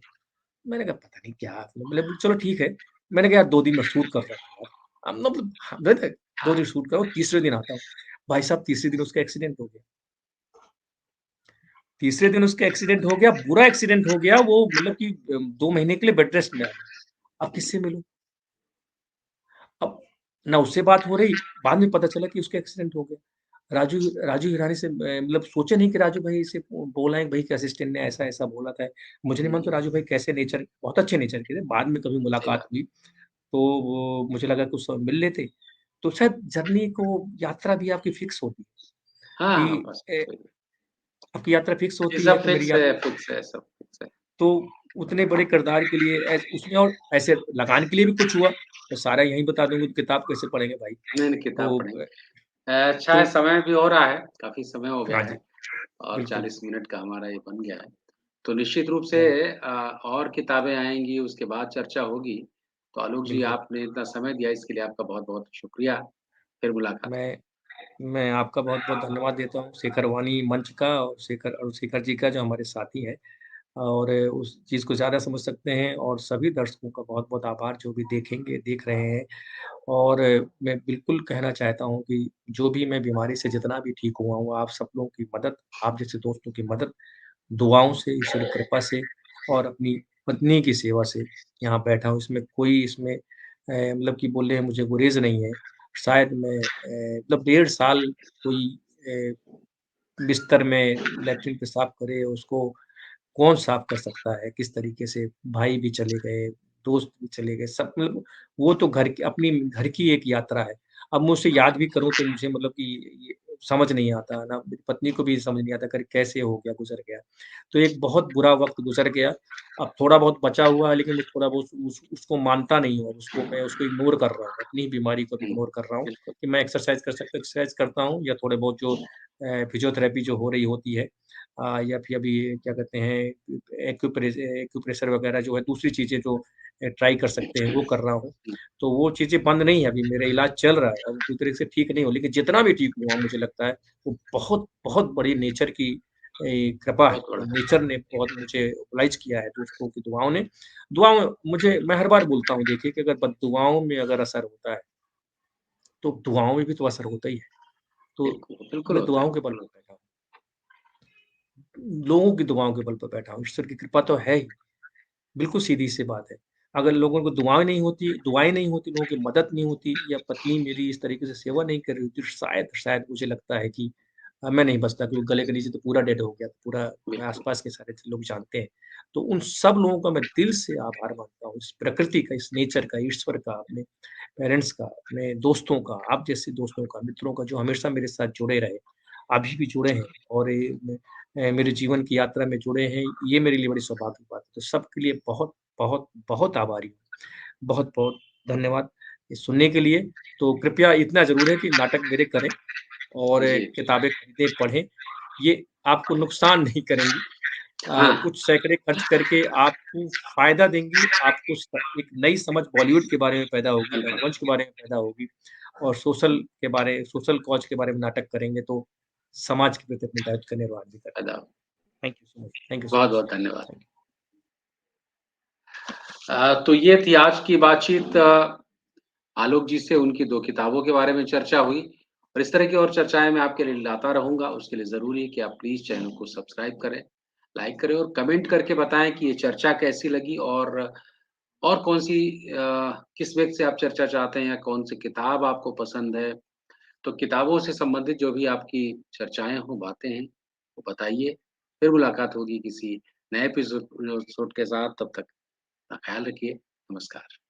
मैंने कहा पता नहीं क्या मतलब चलो ठीक है। मैंने कहा यार 2 दिन मैं शूट कर रहा हूँ यार। मतलब हाँ, पता है 2 दिन शूट करो तीसरे दिन आता हूँ। भाई साहब तीसरे दिन उसका एक्सीडेंट हो गया। तीसरे दिन उसका एक्सीडेंट हो गया, बुरा एक्सीडेंट हो गया, वो मतलब कि 2 महीने के लिए बेड रेस्ट में आ गया। अब किससे मिलूँ? अब ना उससे बात हो रही, बाद में पता चला कि उसका एक्सीडेंट हो गया। राजू राजू हिरानी से मतलब सोचे नहीं कि राजू भाई से बोला है भाई के असिस्टेंट ने ऐसा-ऐसा बोला था। मुझे नहीं मालूम तो जी, राजू भाई कैसे नेचर बहुत अच्छे नेचर के थे। बाद में कभी सही मुलाकात बात। हुई, तो वो मुझे लगा कि उस समय मिल लेते। तो शायद जर्नी को यात्रा भी आपकी फिक्स होती है हाँ, हाँ, कि बस वही। आपकी यात्रा फिक्स ये होती है, सब तो मेरी यात्रा फिक्स है, सब फिक्स है। तो उतने बड़े किरदार के लिए उसमें और ऐसे लगान के लिए भी कुछ हुआ, तो सारा यहीं बता दूँगा तो किताब कैसे पढ़ेंगे भाई? नहीं, नहीं किताब तो पढ़ेंगे। अच्छा तो है समय भी हो रहा है, काफ़ी समय हो हाँ गया जी, है और बिल्कुल। 40 मिनट का हमारा ये बन गया है। तो निश्चित रूप से राइट, और किताबें आएँगी, उसके बाद चर्चा होगी। तो आलोक जी बिल्कुल। आपने इतना समय दिया इसके लिए आपका बहुत-बहुत शुक्रिया। फिर मुलाकात मैं मैं आपका बहुत-बहुत धन्यवाद देता हूँ, शेखर वानी मंच का और शेखर जी का जो हमारे साथी हैं और उस चीज़ को ज़्यादा समझ सकते हैं और सभी दर्शकों का बहुत-बहुत आभार जो भी देखेंगे, देख रहे हैं। और मैं बिल्कुल कहना चाहता हूँ कि जो भी मैं बीमारी से जितना भी ठीक हुआ हूँ, आप सब लोगों की मदद, आप जैसे दोस्तों की मदद, दुआओं से, ईश्वर की कृपा से और अपनी पत्नी की सेवा से यहाँ बैठा हूँ। इसमें मतलब कि बोले मुझे गुरेज़ नहीं है। शायद मैं मतलब 1.5 साल कोई अ, बिस्तर में लैट्रिन पेशाब करे, उसको कौन साफ़ कर सकता है? किस तरीके से भाई भी चले गए, दोस्त भी चले गए, सब मतलब वो तो अपनी घर की एक यात्रा है। अब मैं उसे याद भी करूँ तो मुझे मतलब कि ये समझ नहीं आता ना मेरी पत्नी को भी समझ नहीं आता कर कैसे हो गया, गुज़र गया। तो एक बहुत बुरा वक़्त गुज़र गया। अब थोड़ा बहुत बचा हुआ है लेकिन मैं थोड़ा बहुत उसको मानता नहीं हूँ। मैं उसको इग्नोर कर रहा हूँ, अपनी बीमारी को भी हुँ, इग्नोर कर रहा हूँ बिल्कुल। कि मैं एक्सरसाइज़ कर सकता एक्सरसाइज़ करता हूँ या थोड़े बहुत जो फिज़ियोथेरेपी जो हो रही होती है या फिर अभी क्या कहते हैं एक्यूप्रेशर वगैरह जो है दूसरी चीज़ें जो ट्राई कर सकते हैं वो कर रहा हूँ। हुँ, तो वो चीज़ें बंद नहीं है अभी मेरा इलाज चल रहा है। अब पूरी तरह से ठीक नहीं हूँ लेकिन जितना भी ठीक हुआ हूँ मुझे लगता है वो बहुत, बहुत बड़ी नेचर की कृपा है। बहुत बड़ा नेचर ने बहुत मुझे ओबलाइज किया है दोस्तों की दुआओं ने। मैं हर बार बोलता हूँ देखिए कि अगर बददुआओं में अगर असर होता है, तो दुआओं में भी तो असर होता ही है। तो बिल्कुल, बिल्कुल मैं होता है, दुआओं के बल बिल्कुल पर होता बैठा हूँ। लोगों की दुआओं के बल पर बैठा हूँ। ईश्वर की कृपा तो है ही। बिल्कुल सीधी-सी बात है। अगर लोगों को दुआएँ नहीं होती, लोगों की मदद नहीं होती या पत्नी मेरी इस तरीके से सेवा नहीं कर रही होती, शायद शायद मुझे लगता है कि मैं नहीं बचता क्योंकि गले के नीचे तो पूरा डेड हो गया, पूरा बिल्कुल, आस-पास के सारे लोग जानते हैं। तो उन सब लोगों का मैं दिल से आभार मानता हूँ, इस प्रकृति का, इस नेचर का, ईश्वर का, अपने पेरेंट्स का, अपने दोस्तों का, आप जैसे दोस्तों का, मित्रों का जो हमेशा मेरे साथ जुड़े रहे, अभी भी जुड़े हैं और मेरे जीवन की यात्रा में जुड़े हैं, ये मेरे लिए बड़ी सौभाग्य की बात है। तो सबके लिए बहुत, बहुत, बहुत आभारी हूँ। बहुत-बहुत धन्यवाद ये सुनने के लिए। तो कृपया इतना ज़रूर है कि नाटक मेरे करें और जी। किताबें खरीदें, पढ़ें। ये आपको नुकसान नहीं करेंगी। हाँ, कुछ सैकड़े खर्च करके आपको फ़ायदा देंगी, आपको एक नई समझ बॉलीवुड के बारे में पैदा होगी, बिल्कुल, रंगमंच के बारे में पैदा होगी और सोशल कॉज के बारे में नाटक करेंगे तो समाज के प्रति अपने दायित्व का निर्वाह भी करेंगे। आदाब। Thank you so much. Thank you so much. बहुत-बहुत धन्यवाद। Thank you. तो ये थी आज की बातचीत आलोक जी से उनकी 2 किताबों के बारे में चर्चा हुई और इस तरह की और चर्चाएँ मैं आपके लिए लाता रहूँगा। उसके लिए ज़रूरी है कि आप प्लीज़ चैनल को सब्सक्राइब करें, लाइक करें और कमेंट करके बताएँ कि ये चर्चा कैसी लगी और कौन-सी किस व्यक्ति से आप चर्चा चाहते हैं या कौन-सी किताब आपको पसंद है। तो किताबों से संबंधित जो भी आपकी चर्चाएँ हों, बातें हैं, वो बताइए। फिर मुलाकात होगी किसी नए एपिसोड के साथ, तब तक अपना ख़्याल रखिए। नमस्कार।